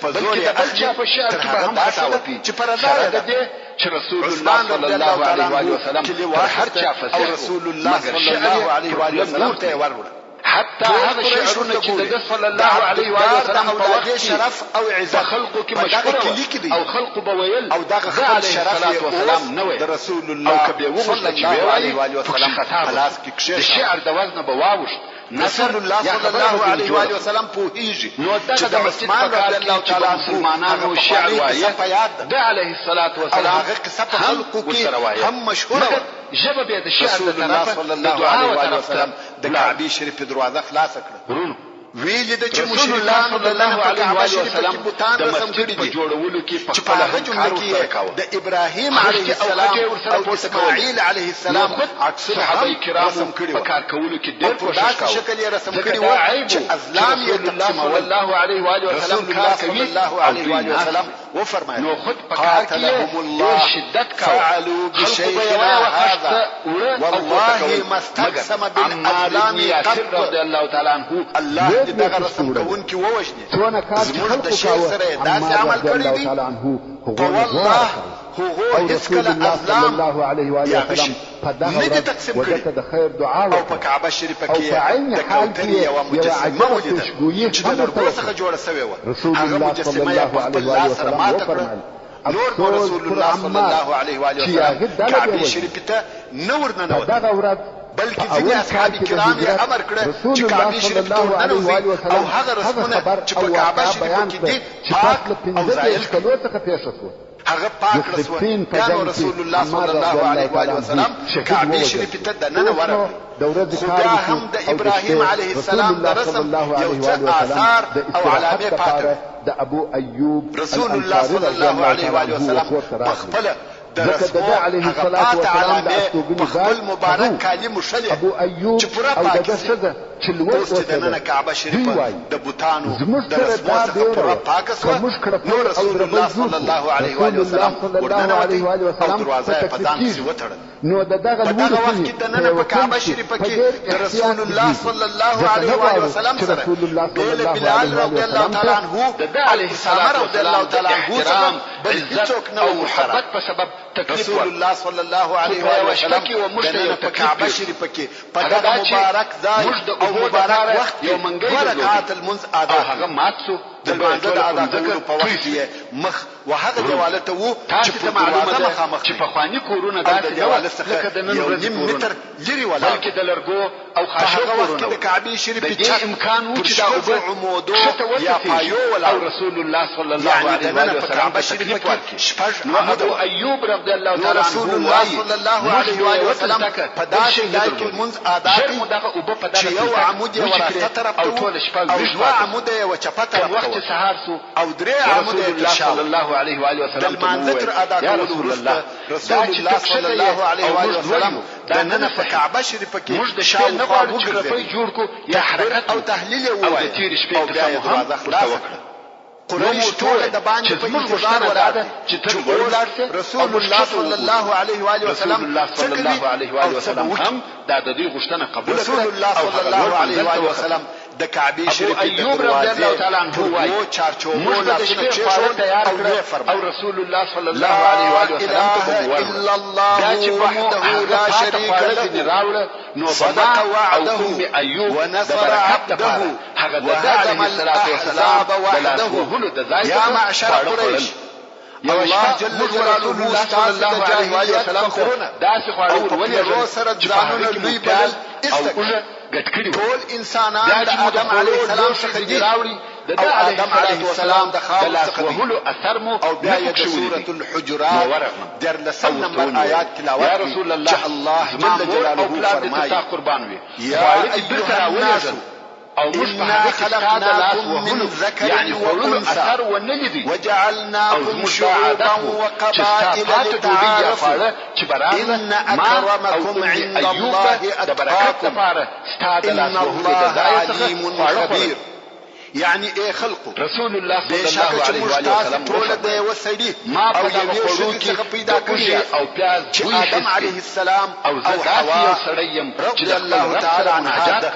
S5: د بل چا په شعر کې به هم خطاوتي
S4: چې پرځای
S5: ده چې رسول الله صلی الله علیه وسلم
S4: تر هر چا فسخ رسول الله صلی الله علیه وسلم ته ورور
S5: حتى هذا شعرونه چې د صلی الله علیه وسلم په وخت
S4: شرف او عزت
S5: خلقو کې مشهور او خلقو بویل
S4: او دغه خپل شرف
S5: والسلام نو
S4: د رسول الله
S5: صلی الله علیه وسلم
S4: خلاص کې کښه
S5: شعر د وزن بواوش
S4: رسول الله صلی الله علیه و آله وسلم پوهیږي
S5: نو دغه د مسجد په کار کې چې مسلمانانو شعر وایي د علیه الصلاة والسلام
S4: هغه قصه په خلقو کې هم مشهوره
S5: جبه به د شعر
S4: د طرفه صلی الله علیه وسلم د کعبه شریف دروازه خلاص کړه ویل د چې مشرکان صلی الله علیه وسلم د مسجد په
S5: جوړولو کې
S4: په هغه جمله کې د ابراهیم علیه السلام او اسماعیل علیه السلام عکس
S5: صحابه کرام په کار کولو کې ډېر کوشش کاوه
S4: شکل یې رسم کړی و چې ازلام یې
S5: صلی الله علیه وسلم کار کوي
S4: صلی الله علیه وسلم وفرمایي
S5: نو خود په کار کې
S4: الله
S5: شدت کاوه
S4: فعلوا بشيخنا هذا والله ما استقسم بالازلام قط
S5: رضي الله تعالى عنه
S4: الله دغه رسم کوونکی ووجني زموږ د شیخ سره داسې عمل کړی دی والله هو هیڅکله ازلام یا غشي نه دي تقسیم کړي او په کعبه شریفه کې د کوترې یوه مجسمه ولیده چې د لرګو څخه جوړه سوې وه هغه مجسمه یې په خپل لاس سره ماته کړه نور به رسول الله صلی الله علیه وسلم کعبې شریفې ته نه ورننوت بلکې ځینې اصحاب کرام یې امر کړه چې کعبه شریف ته ورننوځي او هغه رسمونه چې په کعبه شریفه کې دي پاک او زایل هغه پاک رسول بیا رسول الله صلی الله علیه وسلم کعبه شریف ته دننه ورغی خو بیا هم د ابراهیم علیه السلام د رسم یو څه آثار او علامې پاته
S6: د ابو ایوب
S4: رسول الله صلی الله علیه وسلم په خپل د رسمو هغه پاته علامې په خپل مبارک کالي مشلې
S6: ابو ایوب
S4: چې پوره پاکستان
S5: چې اوس چې دننه کعبه شریفه د بوتانو د رسمو څخه پوره پاکه شوه نو رسول الله صلی الله علیه و وسلم ورننوتی او دروازه یې په ځان پسې وتړل.
S6: نو د دغه
S5: په دغه وخت کې دننه په کعبه شریفه کې د رسول الله صلی الله علیه و وسلم سره بلال رضی الله تعالی عنه او اسامه رضی الله تعالی عنه څخه بل هیڅوک نه و محبت په سبب رسول الله صلی الله علیه و وسلم دننه په کعبه شریفه کې په دغه مبارک ځای او مبارک وخت کې ورکعات المنز ادا هغه مات شو د لمانځه د ادا کولو په وخت کې مخ وهغه دیواله ته وو چې په معلومه ده چې په خواني کورونه داسې دیواله څخه د نن ورځې متر لري ولا بلکې د لرګو او خاشاک کورونه د کعبه شریفه چې امکان وو چې دا او عمودو یا پایو ولا او رسول الله صلی الله علیه و وسلم کعبه شریفه کې شپږ ابو ایوب رضی الله تعالی عنه رسول الله صلی الله علیه و وسلم په داسې ځای کې منځ ادا کړي چې یو عمود یې وراسته طرف ته او دوه عمود یې وچپه طرف ته وخت سهار سو او درې عمود یې صلی الله علیه و آله وسلم ته یا رسول الله رسول الله صلی الله علیه و آله وسلم دنه په کعبه شریفه کې موږ د شاو نه غواړو چې رفای جوړ کو یا حرکت او تحلیل وایي او تیر شپې ته دروازه خلاص کړه. قریش ټول د باندې په انتظار ولاړ چې تر ورلارسه رسول الله صلی الله علیه و آله وسلم صلی الله علیه و آله وسلم هم دا د دې غوښتنه قبول کړه. رسول الله صلی الله علیه و آله وسلم د کعبه شریفه ایوب رضی الله تعالی عنه وایي موږ د شپې خواړه تیار کړل او رسول الله صلی الله علیه و آله وسلم ته وویل دا چې وحده لا شریک له راوړ نو صدق وعده ونصر عبده هغه د علیه السلام وحده يا معشر قريش الله جل جلاله صلی الله علیه و آله وسلم داسې خواړه ولې سره ځانونه لوی بل استکړه ټول انسانان د آدم علیه السلام څخه دي او آدم علیه السلام د خاوند څخه دي اثر مو او بیا د سوره الحجرات در لسم نمبر آیات تلاوت یا رسول الله الله جل جلاله فرمایي یا ایها الناس او مش په هغه کې خلقناكم من ذكر وانثى وجعلناكم شعوبا وقبائل لتعارفوا ان اكرمكم عند الله اتقاكم ان الله عليم خبير. يعني ايه خلقه رسول الله صلى الله عليه وسلم ټول د وسړي او یو شي څخه پیدا کړی او پیاز آدم عليه السلام او حوا رضي الله تعالى عنها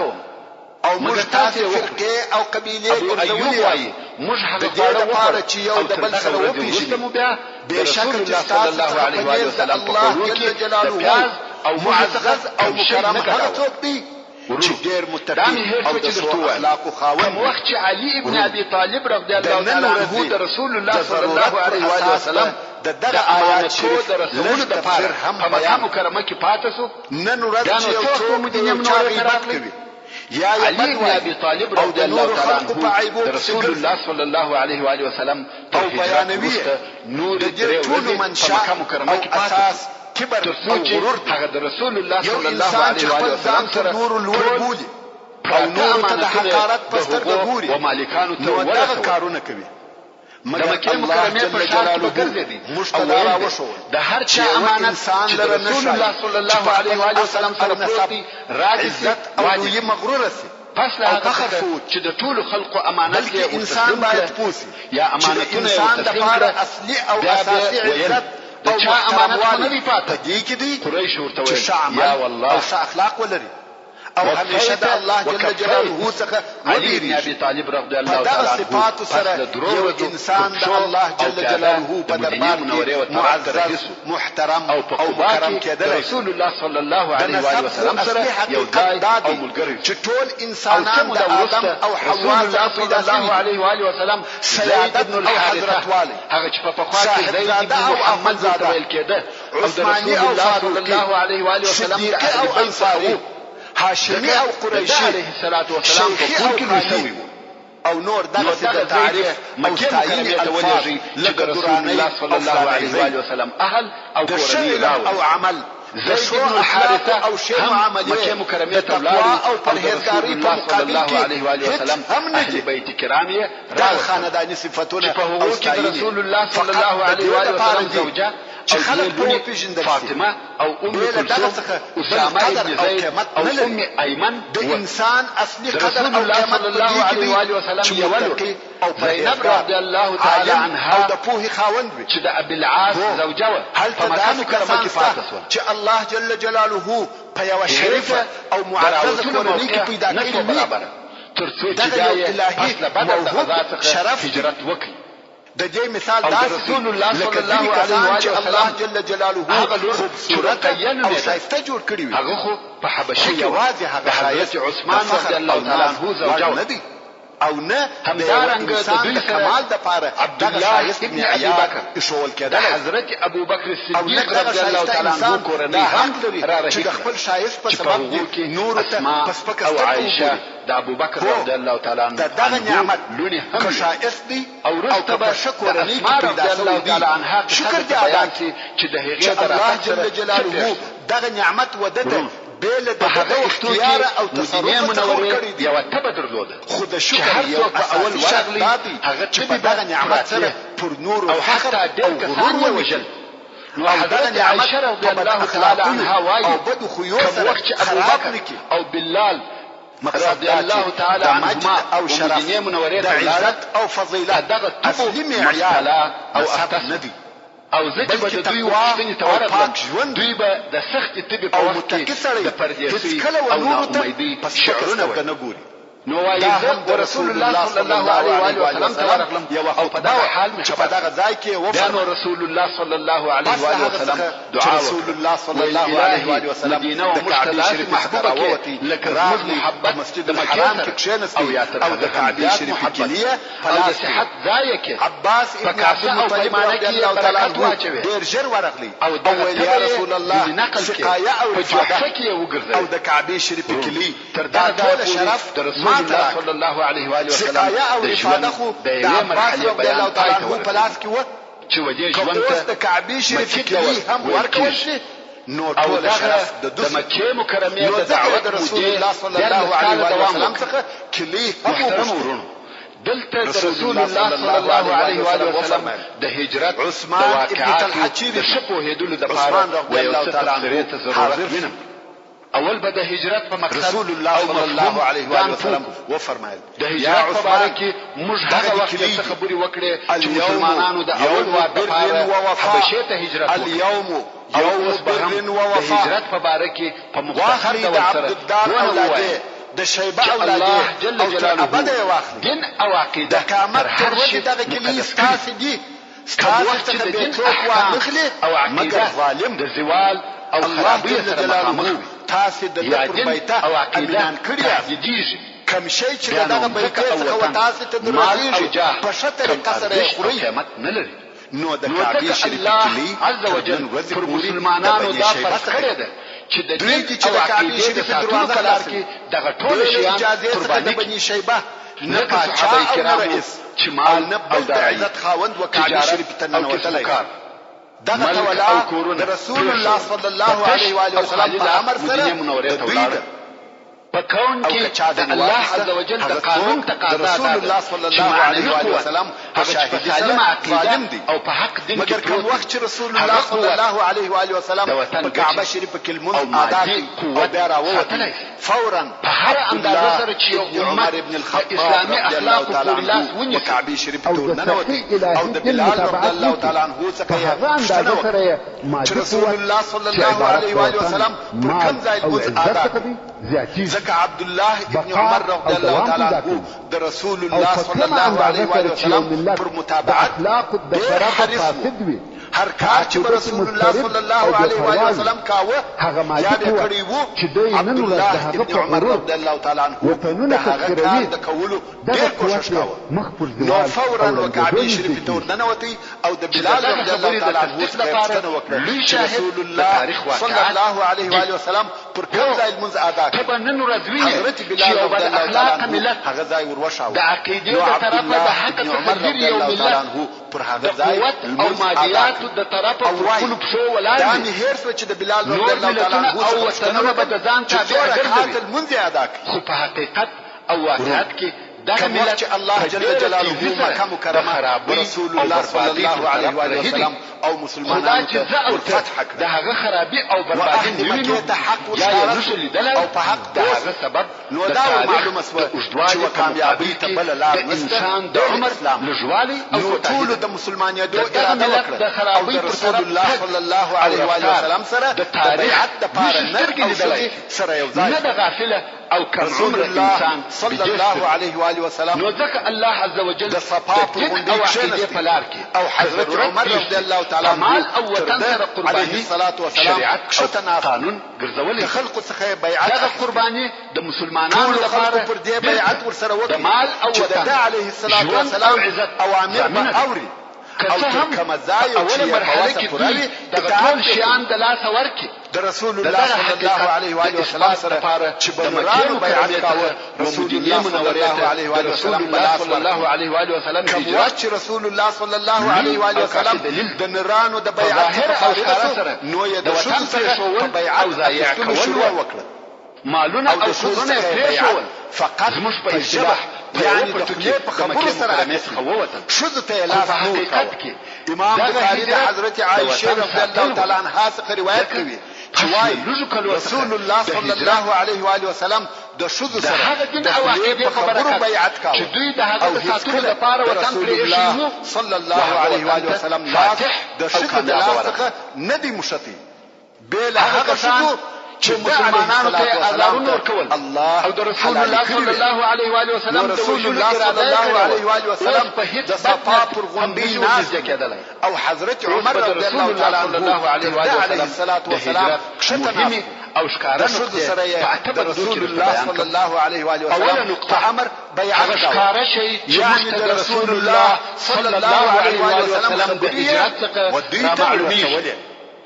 S5: او موږ تاسو فرقه او قبيله ګرځولې موږ هغه غواړو چې یو د بل سره وپیژنو بشک چې صلی الله علیه و وسلم الله جل جلاله او معزز او مکرم هغه څوک دی چې ډېر متقی او د سوء اخلاق خاوند وخت چې علي ابن ابي طالب رضی الله تعالی عنه د رسول الله صلی الله علیه و وسلم د دغه آیات شریف د رسول د پاره هم بیان مکرمه کې پاتاسو نن ورځ یو څوک مدینه منوره کوي یا علي بن ابي طالب رضي الله تعالى عنه رسول الله صلى الله عليه واله وسلم او بیانوي نور د ټول منشأ مکرمه کې اساس کبر او غرور هغه رسول الله صلى الله عليه واله وسلم سره نور الور بولي او نور ته د حقارت پستر ګوري او مالکانو ته ورغه کارونه کوي مګر مکه مکرمه په شان وګرځي مشتدارا وشو د هر چا امانت انسان له رسول الله صلی الله علیه و وسلم سره پروتي عزت او یې مغرور سي پس له هغه چې د ټول خلقو امانت یې انسان باید پوسي یا امانتونه انسان د لپاره اصلي او اساسي عزت د چا امانت نه دی پاتې دي کې دي قریش ورته وایي یا والله او اخلاق ولري او همیشه د الله جل جلاله څخه علي بن ابي طالب رضی الله تعالی عنه صفات سره یو انسان د الله جل جلاله په دربار کې معزز محترم او مکرم کېدل رسول الله صلی الله علیه و وسلم سره یو ځای او ملګری چې ټول انسانان د آدم او حوا صلی الله علیه و وسلم سیادت او حضرت والی هغه چې په خوا کې زید بن محمد زاده ویل کېده عثماني او صلی الله علیه و وسلم د اهل بیت هاشمي او قريشي عليه الصلاه والسلام په کور کې وسوي او نور دغه د تعریف او تعین الفاظ لکه رسول الله صلی الله علیه و وسلم اهل او قرنی او عمل زید بن حارثه او شیء عملی مکه مکرمه ته لاړ او پرهیزګاری په مقابل کې علیه و وسلم اهل بیت کرام یې د خاندانی صفاتونه او رسول الله صلی الله علیه و وسلم زوجه
S4: چې خلک په پیژندل
S5: فاطمه او ام کلثوم اسامه بن زید او ام ایمن
S4: د انسان اصلي قدر او قیمت
S5: صلی الله علیه و سلم یولو او زینب رضی الله تعالی عنها
S4: او د پوهې خاوند وي
S5: چې د ابي العاص زوجه و
S4: هلته داسې کسان شته چې الله جل جلاله په یوه شریفه او معززه کورنۍ کې پیدا کړي وي
S5: ترڅو چې دا یې پس له بدر د غزا څخه هجرت وکړي.
S4: د دې مثال داسې
S5: رسول الله صلی الله علیه و
S4: الله جل جلاله خوبصورت او شایسته جوړ کړی وي.
S5: هغه خو په حبشه کې
S4: یوازې هغه
S5: حضرت عثمان رضی الله تعالی عنه زوجه
S4: نه دی او نه
S5: همدارنګه د دوی
S4: کمال د پاره
S5: عبد الله ابن ابي بکر
S4: شول کېدل
S5: حضرت ابو بکر صدیق رضی الله تعالی عنه کورنۍ هم را رهي
S4: چې خپل شایست په سبب
S5: کې نور ته او عائشه د ابو بکر رضی الله تعالی عنه
S4: دغه نعمت
S5: لونی هم
S4: شایست دی
S5: او رسته به
S4: شکرنۍ کې پیدا
S5: الله تعالی عنها
S4: شکر دې ادا
S5: کړي چې د هغې
S4: الله جل جلاله دغه نعمت ودته بیل د هغه اختیار او تصرف تصور کړی دی
S5: یو تبه درلوده
S4: خو د شکر یو اول ورغلی هغه چې دغه نعمت سره پر نور
S5: او حتی ډېر کسان یې وژل. نو حضرت عائشه رضی الله تعالی عنها وایي
S4: او بد خو سره
S5: وخت ابو بکر او بلال رضی الله تعالی عنهما
S4: او شرف د عزت او فضیلت
S5: دغه
S4: اصلي معیار
S5: او اساس ندي او ځکه به دوی وښتنې ته ورغلل دوی به د سختې تبې په وخت کې د پردیسۍ او ناامیدۍ شعرونه
S4: نه ګوري.
S5: نو وایي زه رسول الله صلی الله علیه و سلم ته ورغلم او په دغه حال مې
S4: چې په دغه ځای کې
S5: وفرمایل رسول الله صلی الله علیه و سلم دعا
S4: رسول الله صلی الله علیه و سلم
S5: مدینه او کعبه شریف محبوبه کې لکه زموږ محبت
S4: مسجد الحرام کې کښېنستی او د کعبه شریف کلیه
S5: او د صحت ځای کې
S4: عباس ابن عبد المطلب رضی الله تعالی عنه ډېر ژر ورغلی
S5: او
S4: ویل یا رسول الله سقایا او
S5: افاده
S4: او د کعبه شریف کلی تر دا ټول شرف
S5: رسول الله صلی الله علیه و سلم
S4: سقایا او افاده خو د عباس رضی الله تعالی عنه په لاس کې و
S5: چې وجه ژوند ته
S4: د کعبه شریف کلی هم ورکول شي. نو ټول شرف د
S5: مکه مکرمه د دعوت
S4: رسول الله صلی الله علیه و سلم څخه کلی هم ورونو
S5: دلته رسول الله صلی الله علیه و سلم د هجرت
S4: عثمان ابن طلحه
S5: د شپو هدول د پاره د یو څه تفسیرات ضرورت وینم. اول به د هجرت په مقصد
S4: رسول الله صلی الله علیه و سلم و فرمایل
S5: د هجرت په باره کې موږ هغه وخت څه خبرې وکړې چې مسلمانانو د اول وار د پاره حبشه ته هجرت
S4: اليوم
S5: یوم بر و وفا د هجرت په باره کې په مختصر ډول سره
S4: د شیبه اولاده
S5: جل جلاله
S4: ابد واخلي
S5: دین او عقیده
S4: د قیامت تر ورځې دغه کلی ستاسې دي ستاسې څخه به څوک واخلي
S5: او عقیده
S4: ظالم
S5: د زوال او خرابۍ سره مخامخ
S4: تاسې د پر بیته
S5: او عقیده
S4: امینان کړي
S5: جديږي
S4: کم شی چې دغه بیته څخه وتاسې ته درېږي په ښه طریقه سره یې خوري
S5: قیمت نه لري.
S4: نو د کعبه شریف کلی
S5: عز وجل پر مسلمانانو دا فرض کړی ده چې د
S4: دې چې د کعبه شریف دروازه
S5: کلار کې دغه ټول شیان
S4: قرباني بني شیبه نه پاچا او نه رئیس
S5: چې مال
S4: نه بل د عزت خاوند و کعبه شریف ته ننوتلی دغه تولا د رسول الله صلی الله علیه و سلم په امر سره د دوی ده
S5: په کون کې د الله عز وجل د قانون تقاضا ده
S4: رسول الله صلی الله علیه و سلم
S5: په سالم عقیده او په حق دین
S4: مگر کوم وخت چې رسول الله صلی الله علیه و سلم په کعبه شریف کې المنز ادا کړي او بیا راووت فورا
S5: په هر اندازه سره چې یو
S4: عمر ابن الخطاب
S5: اسلامي اخلاق او لاس ونیسي
S4: کعبه شریف ته ورننوتي او د بلال رضی الله تعالی عنه څخه پوښتنه وکړه چې رسول الله صلی الله علیه و سلم پر کوم ځای المنز ادا کړي ځکه عبد الله ابن عمر رضی الله تعالی عنه د رسول الله صلی الله علیه و سلم پر متابعت ډېر حریص و. هر کار چې رسول الله صلی الله علیه و سلم کاوه یا به کړی وو عبد الله ابن عمر رضی الله تعالی عنه د هغه کار د کولو ډېر کوشش کاوه. نو فورا وکعبه شریف ته ورننوتی او د بلال رضی الله تعالی عنه څخه پوښتنه وکړه چې رسول الله صلی الله علیه و سلم پر کوم ځای المنز ادا کړ. حضرت بلال رضی الله تعالی عنه هغه ځای وروښاوه
S5: د عقیدې د طرفه د حق تصدیر یو ملت
S4: پر هغه ځای
S5: او مادیات د طرفه په خپل پښو ولاړ
S4: دا مې هیر سو چې د بلال رضی الله تعالی عنه
S5: او وطنونه به د ځان تابع ګرځوي
S4: المنز ادا کړي.
S5: خو په حقیقت او واقعیت کې کوم وخت چې الله جل جلاله مکه مکرمه رسول الله صلی الله علیه و آله وسلم او مسلمانانو ته فتح کړ،
S4: د هغه خرابي او بربادي
S5: نیولو ته حق وشاره او په حق د هغه سبب نو دا معلومه سوه چې کامیابی ته بل لار نشته
S4: انسان د عمر لږوالي او
S5: ټول د مسلمانیدو اراده وکړه او د رسول الله صلی الله علیه و آله وسلم سره د بیعت لپاره نه سره یو ځای
S4: نه د غافله او کمزور انسان
S5: صلی الله علیه و آله وسلم
S4: نو ځکه الله عز وجل
S5: د صفا پر غونډې کښېنستی او حضرت عمر رضی الله تعالی عنه
S4: او وطن سره قرباني
S5: علیه الصلاة والسلام
S4: کښته ناست
S5: قانون
S4: ګرځولې
S5: د خلقو څخه بیعت
S4: دغه قرباني د مسلمانانو
S5: لپاره پر دې بیعت ورسره وکړي
S4: د مال او
S5: وطن د علیه الصلاة والسلام اوامر به اوري او تر کومه ځای او چې
S4: مرحله کې دوی دغه ټول شیان د لاسه ورکړي
S5: د رسول الله صلی الله علیه و آله وسلم سره چې بمرانو بیعت کاوه رسول الله صلی الله علیه و آله وسلم
S4: صلی الله علیه و آله وسلم
S5: کوم وخت چې رسول الله صلی الله علیه و آله وسلم د نرانو د بیعت سره نو یې د شوم سره په بیعت او شروع وکړه
S4: مالونه او کورونه پریښول
S5: فقط
S4: زموږ په اصطلاح
S5: یعنی د خپل په خبرو سره شذ ته لاس نور کاوه. امام بخاری د حضرت عائشه رضی الله تعالی عنها څخه روایت کوي چې وايي رسول الله صلی الله علیه و آله وسلم د شذ سره د خپل په خبرو بیعت کاوه
S4: چې دوی د هغه ساتلو لپاره وطن پرې
S5: صلی الله علیه و آله وسلم لاس د شذ د لاس څخه نه دی مشتی بل هغه شذ
S4: چې مسلمانانو ته ازارونه ورکول
S5: الله
S4: او د رسول الله صلی الله علیه و آله وسلم
S5: رسول الله صلی الله علیه و آله وسلم د صفا پر غونډې ناست او حضرت عمر رضی الله علیه و آله وسلم کښته
S4: او ښکارا
S5: شذ سره د رسول الله صلی الله علیه و آله وسلم په امر بیعت
S4: ښکارا شي
S5: یعنی د رسول الله صلی الله علیه و آله وسلم د اجرات څخه معلومیږي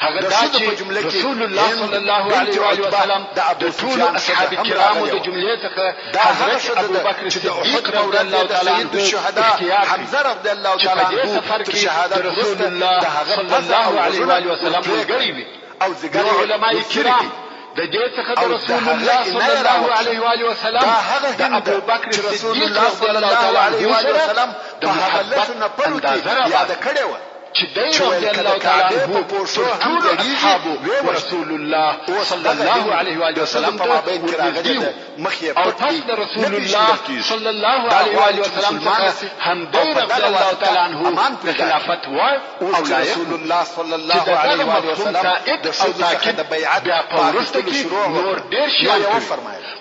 S4: هغه دا چې رسول الله صلی الله علیه و آله وسلم د ټول اصحاب کرامو د جملې څخه حضرت ابوبکر صدیق رضی الله تعالی عنه
S5: الشهداء حمزه رضی الله تعالی عنه
S4: تر شهادت رسول الله صلی الله علیه و آله وسلم ګری وي
S5: او ذکر
S4: علماء کرام د دې څخه د رسول الله صلی الله علیه و آله وسلم د ابوبکر صدیق رضی الله علیه و آله وسلم
S5: د محبت نه پړوتی یاد کړي و
S4: چې دای رضی الله تعالی عنہ ټول اصحابو رسول الله صلی الله علیه و آله وسلم
S5: په مابین کې راغلي مخې
S4: او پس د رسول الله صلی الله علیه و آله وسلم څخه هم دای رضی الله تعالی عنہ د خلافت او
S5: رسول الله صلی الله علیه و آله وسلم د شذ د بیعت
S4: په ورسته کې نور ډیر شي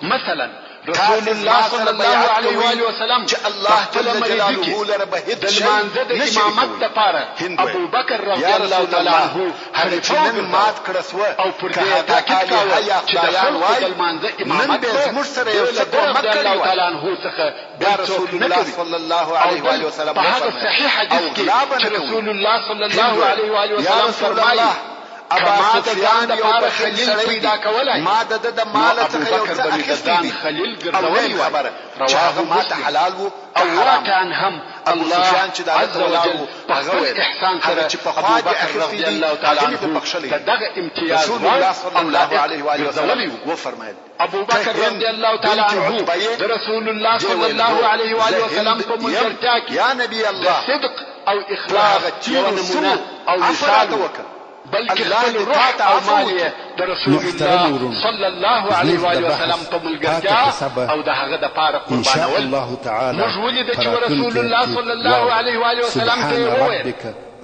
S4: مثلا رسول الله صلی الله علیه و آله وسلم
S5: چې الله جل جلاله لره به
S4: د لمانځه د امامت لپاره ابو بکر رضی الله تعالی عنہ
S5: هر مات کړه سو
S4: او پر دې تاکید کاوه چې د خلکو د لمانځه امامت
S5: به زموږ سره یو څه
S4: رضی الله تعالی عنہ څخه
S5: دا رسول الله صلی الله علیه و آله وسلم
S4: په هغه صحیح حدیث کې چې رسول الله صلی الله علیه و آله وسلم فرمایي
S5: ابا سفیان یو خلیل پیدا کولای ما د مال څخه یو څه اخیستی
S4: خلیل ګرځولای
S5: خبره رواه ما ته حلال وو
S4: او وکان هم
S5: الله عز وجل
S4: هغه احسان سره
S5: چې په خوا دې اخیستی
S4: الله تعالی عنہ دغه امتیاز
S5: رسول الله صلی الله علیه و آله وسلم و فرمایل
S4: ابو بکر رضی الله تعالی عنہ د رسول الله صلی الله علیه و آله وسلم په ملګرتیا کې
S5: یا نبی الله
S4: صدق او اخلاص یو نمونه او مثال بلکې خپل روح او مال د رسول الله صلی الله علیه و آله وسلم په ملګرتیا او د هغه د پاره قربانول موږ ولید چې رسول الله صلی الله علیه و آله وسلم ته وویل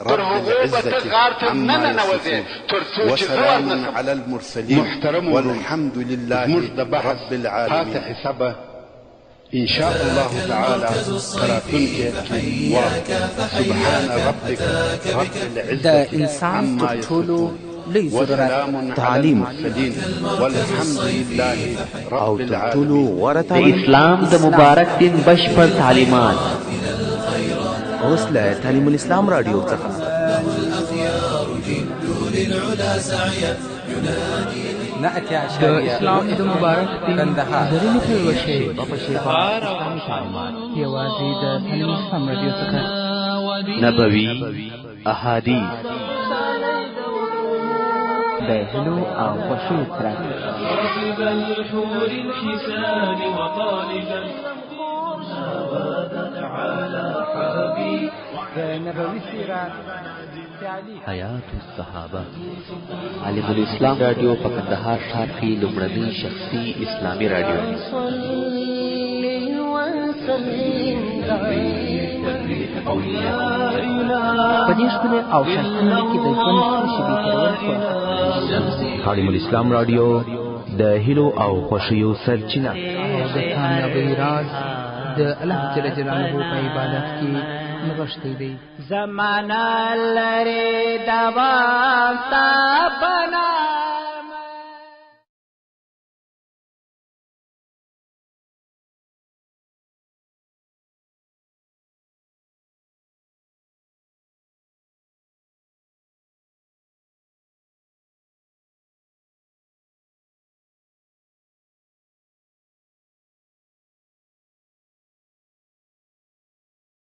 S4: تر هغه به ته غار ته نه ننوځې تر څو چې زه ورنسم
S6: على المرسلين
S4: محترم
S6: والحمد لله رب العالمين حسابه إن شاء الله تعالى سبحان ربك رب العزة
S2: انسان
S6: عما
S2: يصفون
S6: وسلام على المرسلين والحمد لله رب العالمين
S3: د اسلام د مبارک دین بشپړ تعلیمات
S2: اوس له تعلیم الاسلام رادیو څخه
S7: د اسلام د مبارک دین درنې پلوشې په شیفا اسلامي تعلیمات یوازې د تعلیم الاسلام رادیو څخه
S3: نبوي احادیث
S7: د هلو او خوښیو ترڅ د نبوي سیرت تعلیق
S3: حیات الصحابه عالم الاسلام رادیو په کندهار ښار کې لومړنی شخصي اسلامي رادیو
S7: په دې ښکلي او ښایسته کې د ژوند څو شېبې تېرول
S2: عالم الاسلام رادیو د هیلو او خوښیو سرچینه
S7: د کامیابۍ راز د الله جل جلاله په عبادت کې نغښتی دی. زمانه لري دوام ستا بنا